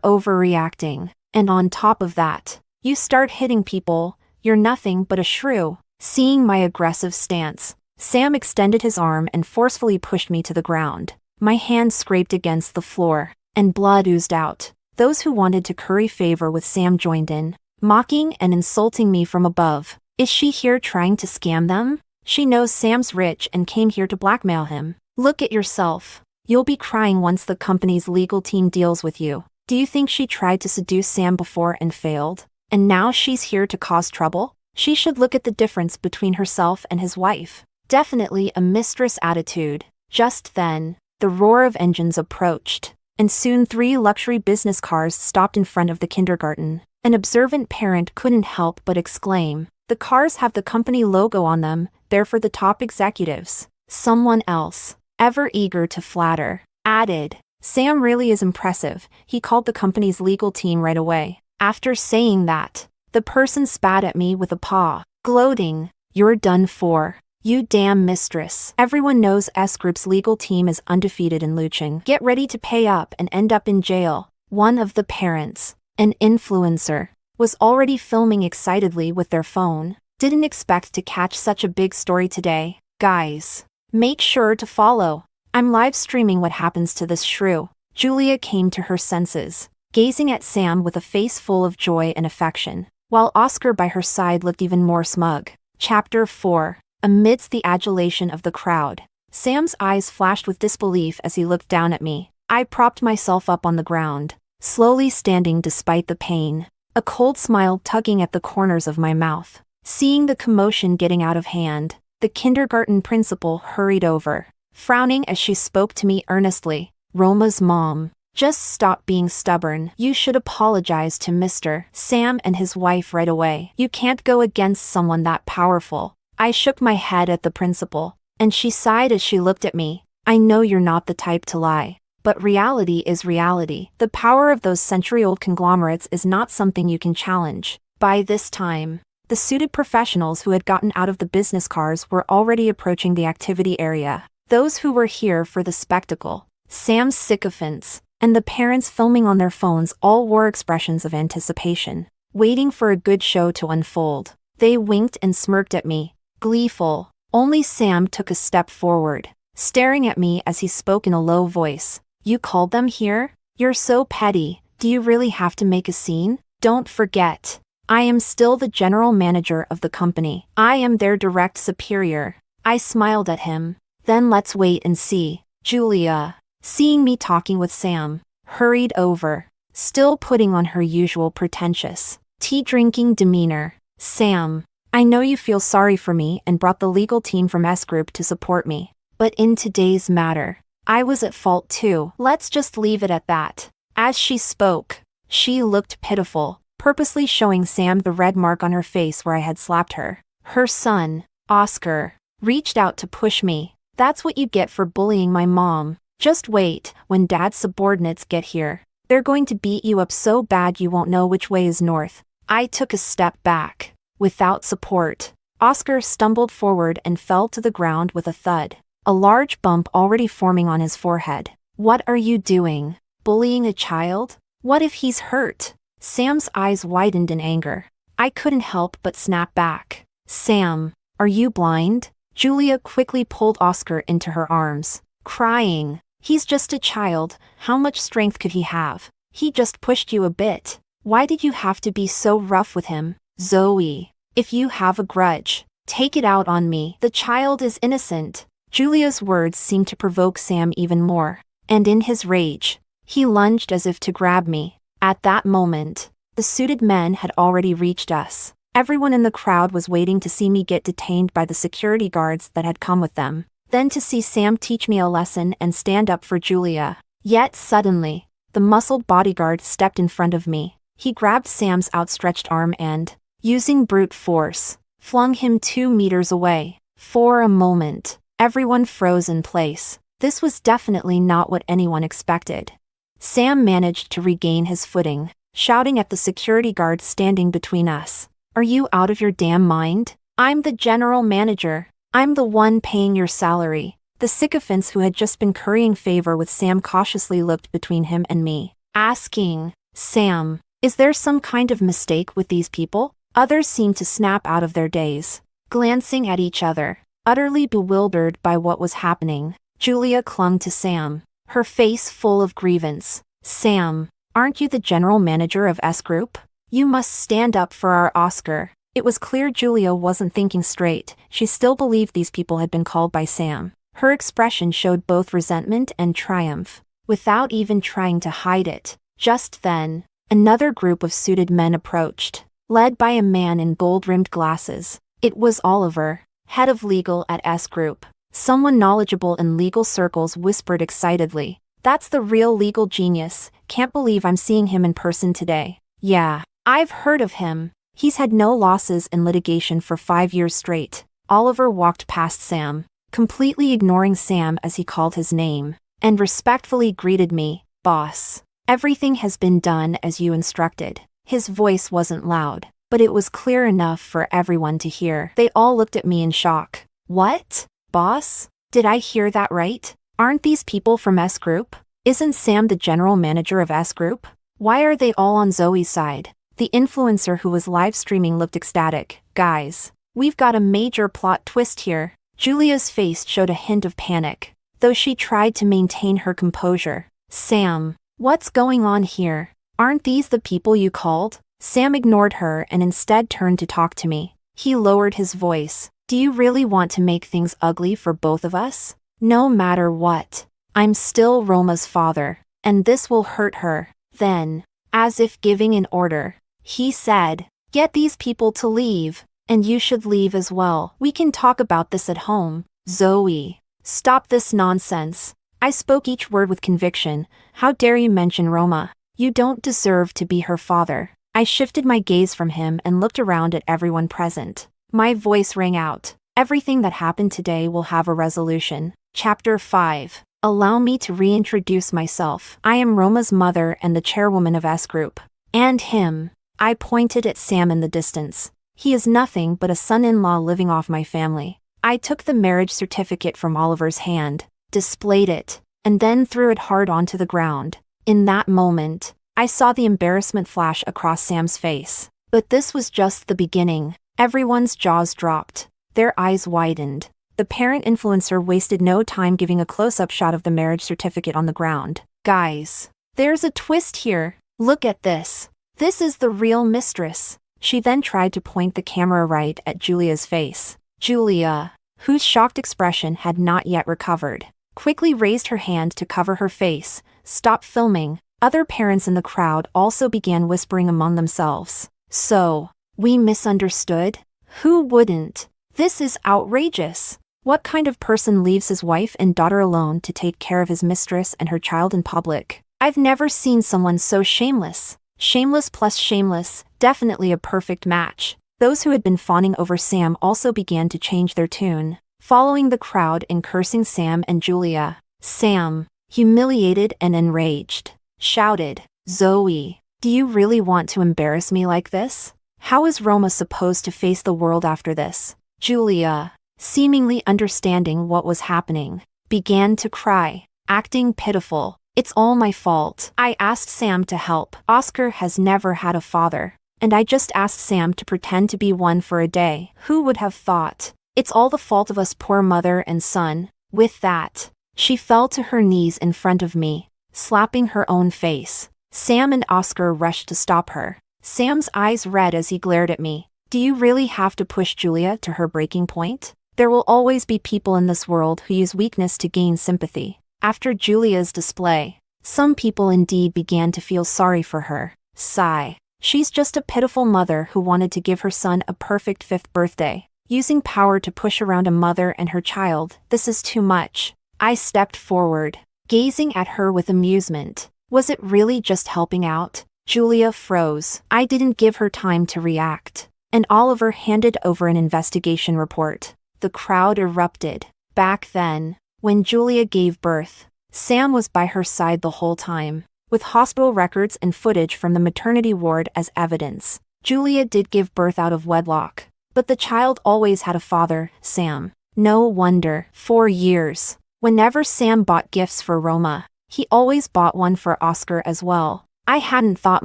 overreacting. And on top of that, you start hitting people, you're nothing but a shrew." Seeing my aggressive stance, Sam extended his arm and forcefully pushed me to the ground. My hand scraped against the floor, and blood oozed out. Those who wanted to curry favor with Sam joined in, mocking and insulting me from above. Is she here trying to scam them? She knows Sam's rich and came here to blackmail him. Look at yourself. You'll be crying once the company's legal team deals with you. Do you think she tried to seduce Sam before and failed? And now she's here to cause trouble? She should look at the difference between herself and his wife. Definitely a mistress attitude. Just then, the roar of engines approached, and soon 3 luxury business cars stopped in front of the kindergarten. An observant parent couldn't help but exclaim, "The cars have the company logo on them, they're for the top executives." Someone else, ever eager to flatter, added, "Sam really is impressive. He called the company's legal team right away." After saying that, the person spat at me with a paw, gloating, "You're done for. You damn mistress. Everyone knows S Group's legal team is undefeated in luching. Get ready to pay up and end up in jail." One of the parents, an influencer, was already filming excitedly with their phone. Didn't expect to catch such a big story today. Guys, make sure to follow. I'm live streaming what happens to this shrew. Julia came to her senses, gazing at Sam with a face full of joy and affection, while Oscar by her side looked even more smug. Chapter 4. Amidst the adulation of the crowd, Sam's eyes flashed with disbelief as he looked down at me. I propped myself up on the ground, slowly standing despite the pain, a cold smile tugging at the corners of my mouth. Seeing the commotion getting out of hand, the kindergarten principal hurried over, frowning as she spoke to me earnestly. Roma's mom, just stop being stubborn. You should apologize to Mr. Sam and his wife right away. You can't go against someone that powerful. I shook my head at the principal, and she sighed as she looked at me. I know you're not the type to lie, but reality is reality. The power of those century-old conglomerates is not something you can challenge. By this time, the suited professionals who had gotten out of the business cars were already approaching the activity area. Those who were here for the spectacle, Sam's sycophants, and the parents filming on their phones all wore expressions of anticipation, waiting for a good show to unfold. They winked and smirked at me, gleeful. Only Sam took a step forward, staring at me as he spoke in a low voice. You called them here? You're so petty. Do you really have to make a scene? Don't forget, I am still the general manager of the company. I am their direct superior. I smiled at him. Then let's wait and see. Julia, seeing me talking with Sam, hurried over, still putting on her usual pretentious, tea-drinking demeanor. Sam, I know you feel sorry for me and brought the legal team from S Group to support me. But in today's matter, I was at fault too. Let's just leave it at that. As she spoke, she looked pitiful, purposely showing Sam the red mark on her face where I had slapped her. Her son, Oscar, reached out to push me. That's what you get for bullying my mom. Just wait, when Dad's subordinates get here, they're going to beat you up so bad you won't know which way is north. I took a step back. Without support, Oscar stumbled forward and fell to the ground with a thud, a large bump already forming on his forehead. What are you doing? Bullying a child? What if he's hurt? Sam's eyes widened in anger. I couldn't help but snap back. Sam, are you blind? Julia quickly pulled Oscar into her arms, crying. He's just a child. How much strength could he have? He just pushed you a bit. Why did you have to be so rough with him? Zoe, if you have a grudge, take it out on me. The child is innocent. Julia's words seemed to provoke Sam even more, and in his rage, he lunged as if to grab me. At that moment, the suited men had already reached us. Everyone in the crowd was waiting to see me get detained by the security guards that had come with them, then to see Sam teach me a lesson and stand up for Julia. Yet suddenly, the muscled bodyguard stepped in front of me. He grabbed Sam's outstretched arm and, using brute force, flung him 2 meters away. For a moment, everyone froze in place. This was definitely not what anyone expected. Sam managed to regain his footing, shouting at the security guard standing between us. Are you out of your damn mind? I'm the general manager. I'm the one paying your salary. The sycophants who had just been currying favor with Sam cautiously looked between him and me, asking, Sam, is there some kind of mistake with these people? Others seemed to snap out of their daze, glancing at each other, utterly bewildered by what was happening. Julia clung to Sam, her face full of grievance. Sam, aren't you the general manager of S Group? You must stand up for our Oscar. It was clear Julia wasn't thinking straight. She still believed these people had been called by Sam. Her expression showed both resentment and triumph, without even trying to hide it. Just then, another group of suited men approached, led by a man in gold-rimmed glasses. It was Oliver, head of legal at S Group. Someone knowledgeable in legal circles whispered excitedly, "That's the real legal genius. Can't believe I'm seeing him in person today." "Yeah, I've heard of him. He's had no losses in litigation for 5 years straight." Oliver walked past Sam, completely ignoring Sam as he called his name, and respectfully greeted me, "Boss, everything has been done as you instructed." His voice wasn't loud, but it was clear enough for everyone to hear. They all looked at me in shock. "What? Boss? Did I hear that right? Aren't these people from S Group? Isn't Sam the general manager of S Group? Why are they all on Zoe's side?" The influencer who was live streaming looked ecstatic. "Guys, we've got a major plot twist here." Julia's face showed a hint of panic, though she tried to maintain her composure. "Sam, what's going on here? Aren't these the people you called?" Sam ignored her and instead turned to talk to me. He lowered his voice. "Do you really want to make things ugly for both of us? No matter what, I'm still Roma's father, and this will hurt her. Then, as if giving an order, he said, "Get these people to leave, and you should leave as well. We can talk about this at home." Zoe, stop this nonsense. I spoke each word with conviction. How dare you mention Roma? You don't deserve to be her father. I shifted my gaze from him and looked around at everyone present. My voice rang out. Everything that happened today will have a resolution. Chapter 5. Allow me to reintroduce myself. I am Roma's mother and the chairwoman of S Group. And him. I pointed at Sam in the distance. He is nothing but a son-in-law living off my family. I took the marriage certificate from Oliver's hand, displayed it, and then threw it hard onto the ground. In that moment, I saw the embarrassment flash across Sam's face. But this was just the beginning. Everyone's jaws dropped. Their eyes widened. The parent influencer wasted no time giving a close-up shot of the marriage certificate on the ground. Guys, there's a twist here. Look at this. This is the real mistress. She then tried to point the camera right at Julia's face. Julia, whose shocked expression had not yet recovered, quickly raised her hand to cover her face. Stop filming. Other parents in the crowd also began whispering among themselves. So, we misunderstood? Who wouldn't? This is outrageous. What kind of person leaves his wife and daughter alone to take care of his mistress and her child in public? I've never seen someone so shameless. Shameless plus shameless, definitely a perfect match. Those who had been fawning over Sam also began to change their tune, following the crowd in cursing Sam and Julia. Sam, humiliated and enraged, shouted, "Zoe, do you really want to embarrass me like this? How is Roma supposed to face the world after this?" Julia, seemingly understanding what was happening, began to cry, acting pitiful. "It's all my fault. I asked Sam to help. Oscar has never had a father, and I just asked Sam to pretend to be one for a day. Who would have thought? It's all the fault of us poor mother and son." With that, she fell to her knees in front of me, slapping her own face. Sam and Oscar rushed to stop her. Sam's eyes red as he glared at me. "Do you really have to push Julia to her breaking point? There will always be people in this world who use weakness to gain sympathy." After Julia's display, some people indeed began to feel sorry for her. Sigh. She's just a pitiful mother who wanted to give her son a perfect 5th birthday. Using power to push around a mother and her child, this is too much. I stepped forward, gazing at her with amusement. Was it really just helping out? Julia froze. I didn't give her time to react, and Oliver handed over an investigation report. The crowd erupted. Back then, when Julia gave birth, Sam was by her side the whole time, with hospital records and footage from the maternity ward as evidence. Julia did give birth out of wedlock, but the child always had a father, Sam. No wonder. For years, whenever Sam bought gifts for Roma, he always bought one for Oscar as well. I hadn't thought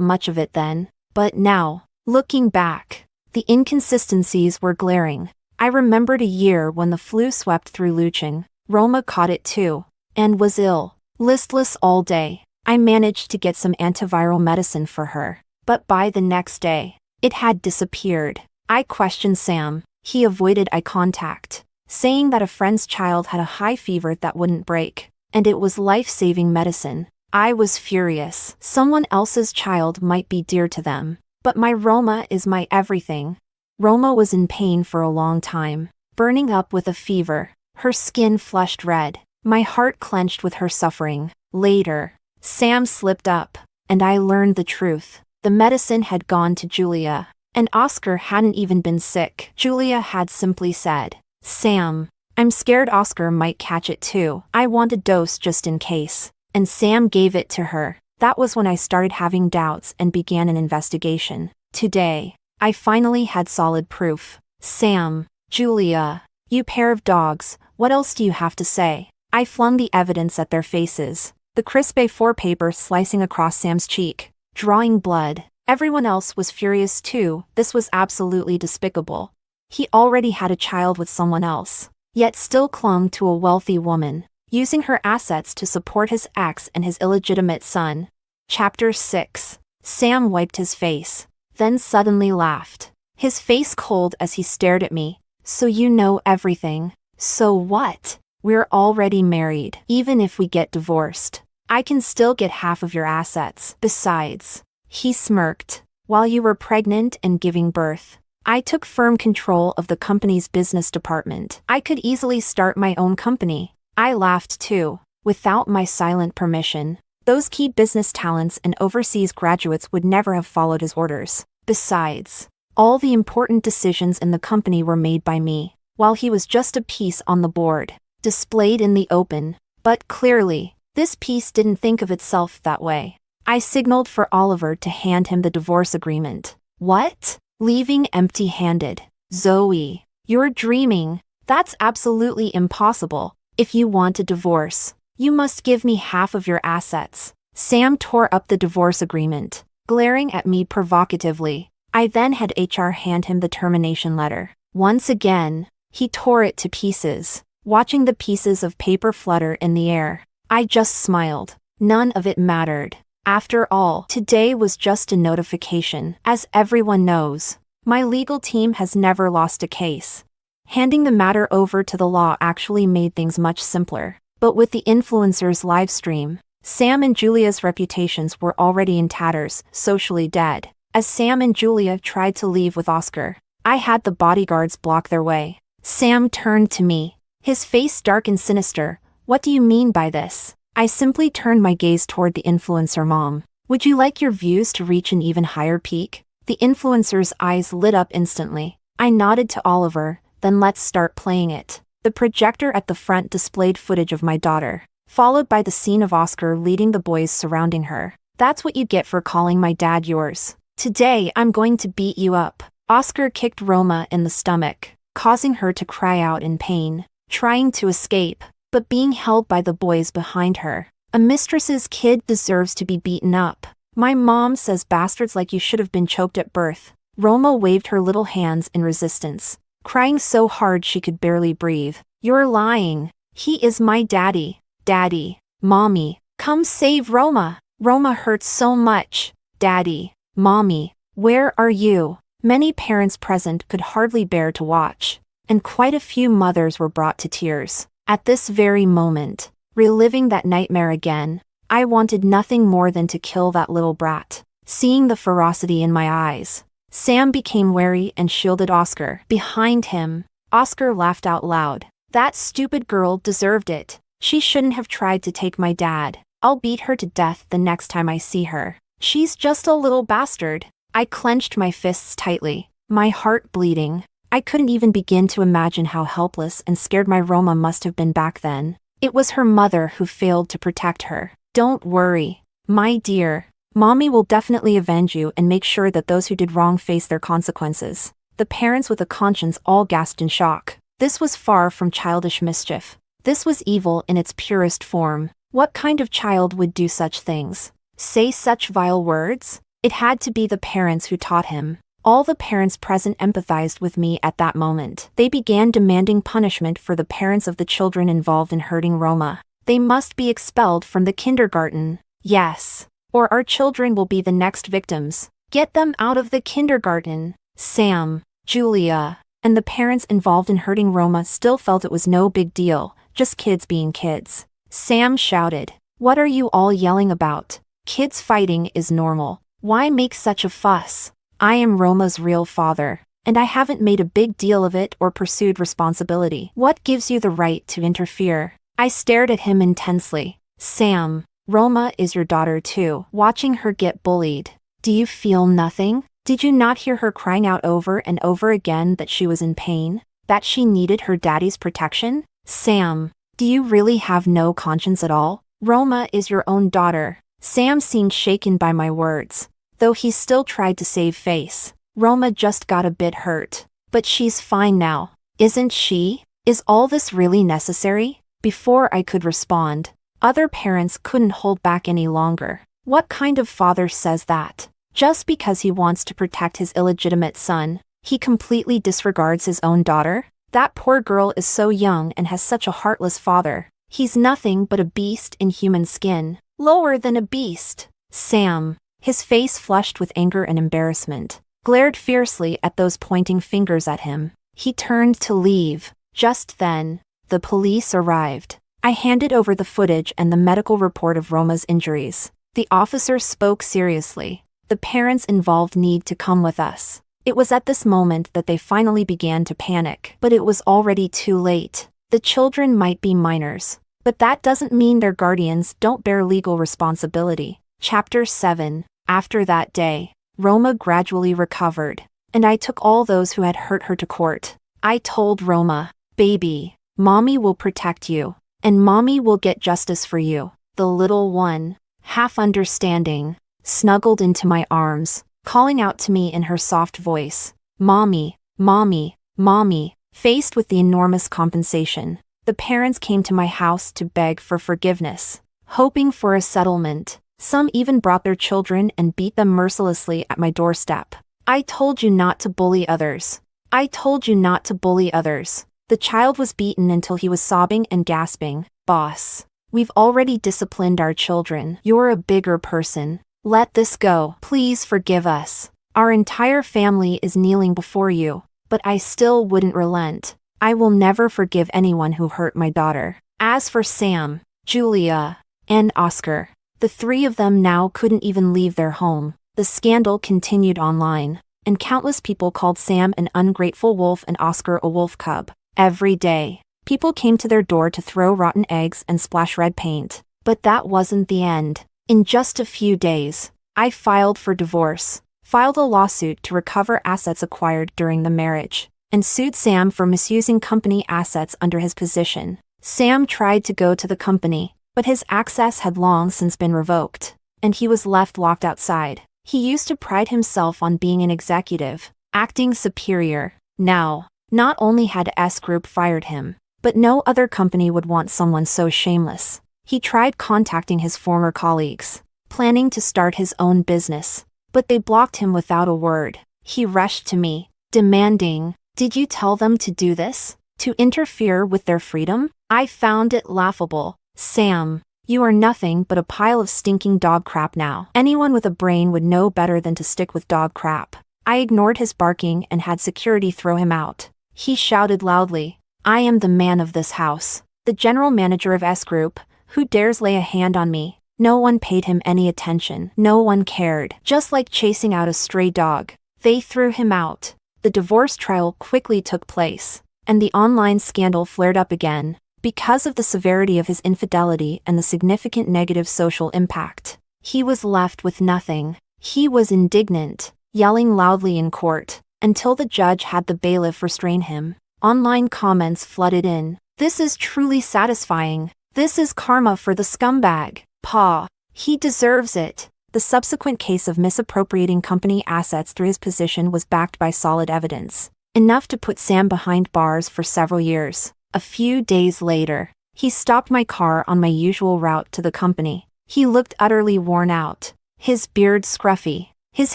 much of it then, but now, looking back, the inconsistencies were glaring. I remembered a year when the flu swept through Luching. Roma caught it too, and was ill, listless all day. I managed to get some antiviral medicine for her, but by the next day, it had disappeared. I questioned Sam. He avoided eye contact, saying that a friend's child had a high fever that wouldn't break, and it was life-saving medicine. I was furious. Someone else's child might be dear to them, but my Roma is my everything. Roma was in pain for a long time, burning up with a fever. Her skin flushed red. My heart clenched with her suffering. Later, Sam slipped up, and I learned the truth. The medicine had gone to Julia, and Oscar hadn't even been sick. Julia had simply said, "Sam, I'm scared Oscar might catch it too. I want a dose just in case." And Sam gave it to her. That was when I started having doubts and began an investigation. Today, I finally had solid proof. "Sam, Julia, you pair of dogs, what else do you have to say?" I flung the evidence at their faces, the crisp A4 paper slicing across Sam's cheek, drawing blood. Everyone else was furious too. This was absolutely despicable. He already had a child with someone else, yet still clung to a wealthy woman, using her assets to support his ex and his illegitimate son. Chapter 6. Sam wiped his face, then suddenly laughed, his face cold as he stared at me. "So you know everything." "So what?" We're already married. Even if we get divorced, I can still get half of your assets. Besides, he smirked, while you were pregnant and giving birth, I took firm control of the company's business department. I could easily start my own company. I laughed too. Without my silent permission, those key business talents and overseas graduates would never have followed his orders. Besides, all the important decisions in the company were made by me, while he was just a piece on the board, displayed in the open. But clearly, this piece didn't think of itself that way. I signaled for Oliver to hand him the divorce agreement. What? Leaving empty-handed? Zoe, you're dreaming. That's absolutely impossible. If you want a divorce, you must give me half of your assets. Sam tore up the divorce agreement, glaring at me provocatively. I then had HR hand him the termination letter. Once again, he tore it to pieces, watching the pieces of paper flutter in the air. I just smiled. None of it mattered. After all, today was just a notification. As everyone knows, my legal team has never lost a case. Handing the matter over to the law actually made things much simpler. But with the influencer's live stream, Sam and Julia's reputations were already in tatters, socially dead. As Sam and Julia tried to leave with Oscar, I had the bodyguards block their way. Sam turned to me, his face dark and sinister. What do you mean by this? I simply turned my gaze toward the influencer mom. Would you like your views to reach an even higher peak? The influencer's eyes lit up instantly. I nodded to Oliver, then let's start playing it. The projector at the front displayed footage of my daughter, followed by the scene of Oscar leading the boys surrounding her. That's what you get for calling my dad yours. Today I'm going to beat you up. Oscar kicked Roma in the stomach, causing her to cry out in pain, trying to escape, but being held by the boys behind her. A mistress's kid deserves to be beaten up. My mom says bastards like you should have been choked at birth. Roma waved her little hands in resistance, crying so hard she could barely breathe. You're lying. He is my daddy. Daddy. Mommy. Come save Roma. Roma hurts so much. Daddy. Mommy. Where are you? Many parents present could hardly bear to watch, and quite a few mothers were brought to tears. At this very moment, reliving that nightmare again, I wanted nothing more than to kill that little brat. Seeing the ferocity in my eyes, Sam became wary and shielded Oscar. Behind him, Oscar laughed out loud. That stupid girl deserved it. She shouldn't have tried to take my dad. I'll beat her to death the next time I see her. She's just a little bastard. I clenched my fists tightly, my heart bleeding. I couldn't even begin to imagine how helpless and scared my Roma must have been back then. It was her mother who failed to protect her. Don't worry, my dear. Mommy will definitely avenge you and make sure that those who did wrong face their consequences. The parents with a conscience all gasped in shock. This was far from childish mischief. This was evil in its purest form. What kind of child would do such things? Say such vile words? It had to be the parents who taught him. All the parents present empathized with me at that moment. They began demanding punishment for the parents of the children involved in hurting Roma. They must be expelled from the kindergarten. Yes. Or our children will be the next victims. Get them out of the kindergarten. Sam, Julia, and the parents involved in hurting Roma still felt it was no big deal, just kids being kids. Sam shouted, "What are you all yelling about? Kids fighting is normal. Why make such a fuss? I am Roma's real father, and I haven't made a big deal of it or pursued responsibility. What gives you the right to interfere?" I stared at him intensely. Sam, Roma is your daughter too. Watching her get bullied. Do you feel nothing? Did you not hear her crying out over and over again that she was in pain? That she needed her daddy's protection? Sam, do you really have no conscience at all? Roma is your own daughter. Sam seemed shaken by my words, though he still tried to save face. Roma just got a bit hurt, but she's fine now, isn't she? Is all this really necessary? Before I could respond, other parents couldn't hold back any longer. What kind of father says that? Just because he wants to protect his illegitimate son, he completely disregards his own daughter? That poor girl is so young and has such a heartless father. He's nothing but a beast in human skin. Lower than a beast. Sam, his face flushed with anger and embarrassment, glared fiercely at those pointing fingers at him. He turned to leave. Just then, The police arrived. I handed over the footage and the medical report of Roma's injuries. The officer spoke seriously. The parents involved need to come with us. It was at this moment that they finally began to panic, but it was already too late. The children might be minors, but that doesn't mean their guardians don't bear legal responsibility. Chapter 7. After that day, Roma gradually recovered, and I took all those who had hurt her to court. I told Roma, "Baby, mommy will protect you, and mommy will get justice for you." The little one, half understanding, snuggled into my arms, calling out to me in her soft voice, "Mommy, mommy, mommy." Faced with the enormous compensation, the parents came to my house to beg for forgiveness, hoping for a settlement. Some even brought their children and beat them mercilessly at my doorstep. I told you not to bully others. I told you not to bully others. The child was beaten until he was sobbing and gasping. "Boss, we've already disciplined our children. You're a bigger person. Let this go. Please forgive us. Our entire family is kneeling before you." But I still wouldn't relent. I will never forgive anyone who hurt my daughter. As for Sam, Julia, and Oscar, the three of them now couldn't even leave their home. The scandal continued online, and countless people called Sam an ungrateful wolf and Oscar a wolf cub. Every day, people came to their door to throw rotten eggs and splash red paint. But that wasn't the end. In just a few days, I filed for divorce, filed a lawsuit to recover assets acquired during the marriage, and sued Sam for misusing company assets under his position. Sam tried to go to the company, but his access had long since been revoked, and he was left locked outside. He used to pride himself on being an executive, acting superior. Now, not only had S Group fired him, but no other company would want someone so shameless. He tried contacting his former colleagues, planning to start his own business, but they blocked him without a word. He rushed to me, demanding, "Did you tell them to do this? To interfere with their freedom?" I found it laughable. "Sam, you are nothing but a pile of stinking dog crap now. Anyone with a brain would know better than to stick with dog crap." I ignored his barking and had security throw him out. He shouted loudly, "I am the man of this house, the general manager of S Group. Who dares lay a hand on me?" No one paid him any attention. No one cared. Just like chasing out a stray dog, they threw him out. The divorce trial quickly took place, and the online scandal flared up again, because of the severity of his infidelity and the significant negative social impact. He was left with nothing. He was indignant, yelling loudly in court, until the judge had the bailiff restrain him. Online comments flooded in. "This is truly satisfying. This is karma for the scumbag. Pa, he deserves it." The subsequent case of misappropriating company assets through his position was backed by solid evidence, enough to put Sam behind bars for several years. A few days later, he stopped my car on my usual route to the company. He looked utterly worn out, his beard scruffy, his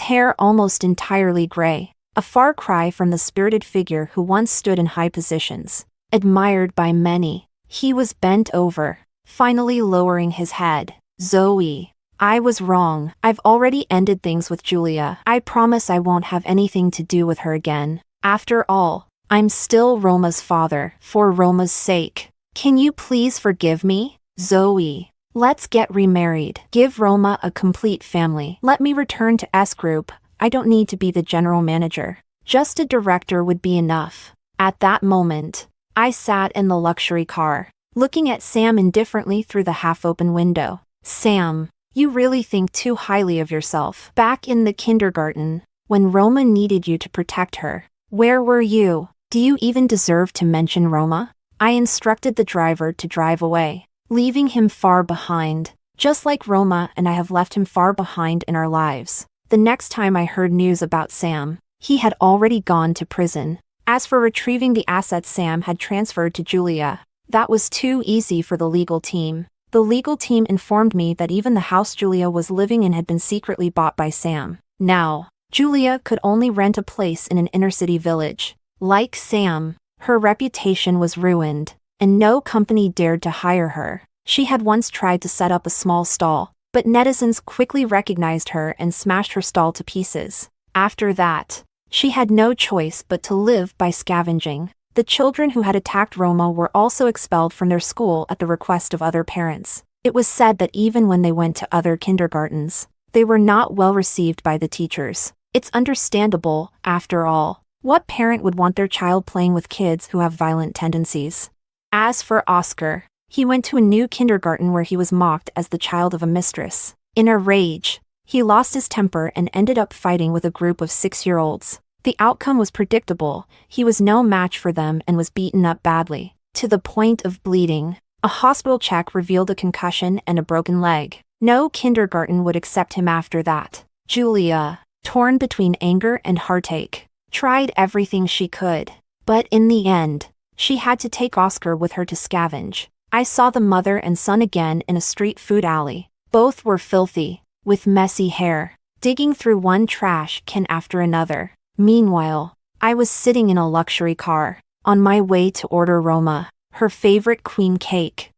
hair almost entirely gray, a far cry from the spirited figure who once stood in high positions, admired by many. He was bent over, finally lowering his head. "Zoe, I was wrong. I've already ended things with Julia. I promise I won't have anything to do with her again. After all, I'm still Roma's father, for Roma's sake. Can you please forgive me? Zoe, let's get remarried. Give Roma a complete family. Let me return to S Group. I don't need to be the general manager. Just a director would be enough." At that moment, I sat in the luxury car, looking at Sam indifferently through the half-open window. "Sam, you really think too highly of yourself. Back in the kindergarten, when Roma needed you to protect her, where were you? Do you even deserve to mention Roma?" I instructed the driver to drive away, leaving him far behind, just like Roma and I have left him far behind in our lives. The next time I heard news about Sam, he had already gone to prison. As for retrieving the assets Sam had transferred to Julia, that was too easy for the legal team. The legal team informed me that even the house Julia was living in had been secretly bought by Sam. Now, Julia could only rent a place in an inner-city village. Like Sam, her reputation was ruined, and no company dared to hire her. She had once tried to set up a small stall, but netizens quickly recognized her and smashed her stall to pieces. After that, she had no choice but to live by scavenging. The children who had attacked Roma were also expelled from their school at the request of other parents. It was said that even when they went to other kindergartens, they were not well received by the teachers. It's understandable, after all. What parent would want their child playing with kids who have violent tendencies? As for Oscar, he went to a new kindergarten where he was mocked as the child of a mistress. In a rage, he lost his temper and ended up fighting with a group of 6-year-olds. The outcome was predictable. He was no match for them and was beaten up badly, to the point of bleeding. A hospital check revealed a concussion and a broken leg. No kindergarten would accept him after that. Julia, torn between anger and heartache, tried everything she could. But in the end, she had to take Oscar with her to scavenge. I saw the mother and son again in a street food alley. Both were filthy, with messy hair, digging through one trash can after another. Meanwhile, I was sitting in a luxury car, on my way to order Roma, her favorite queen cake.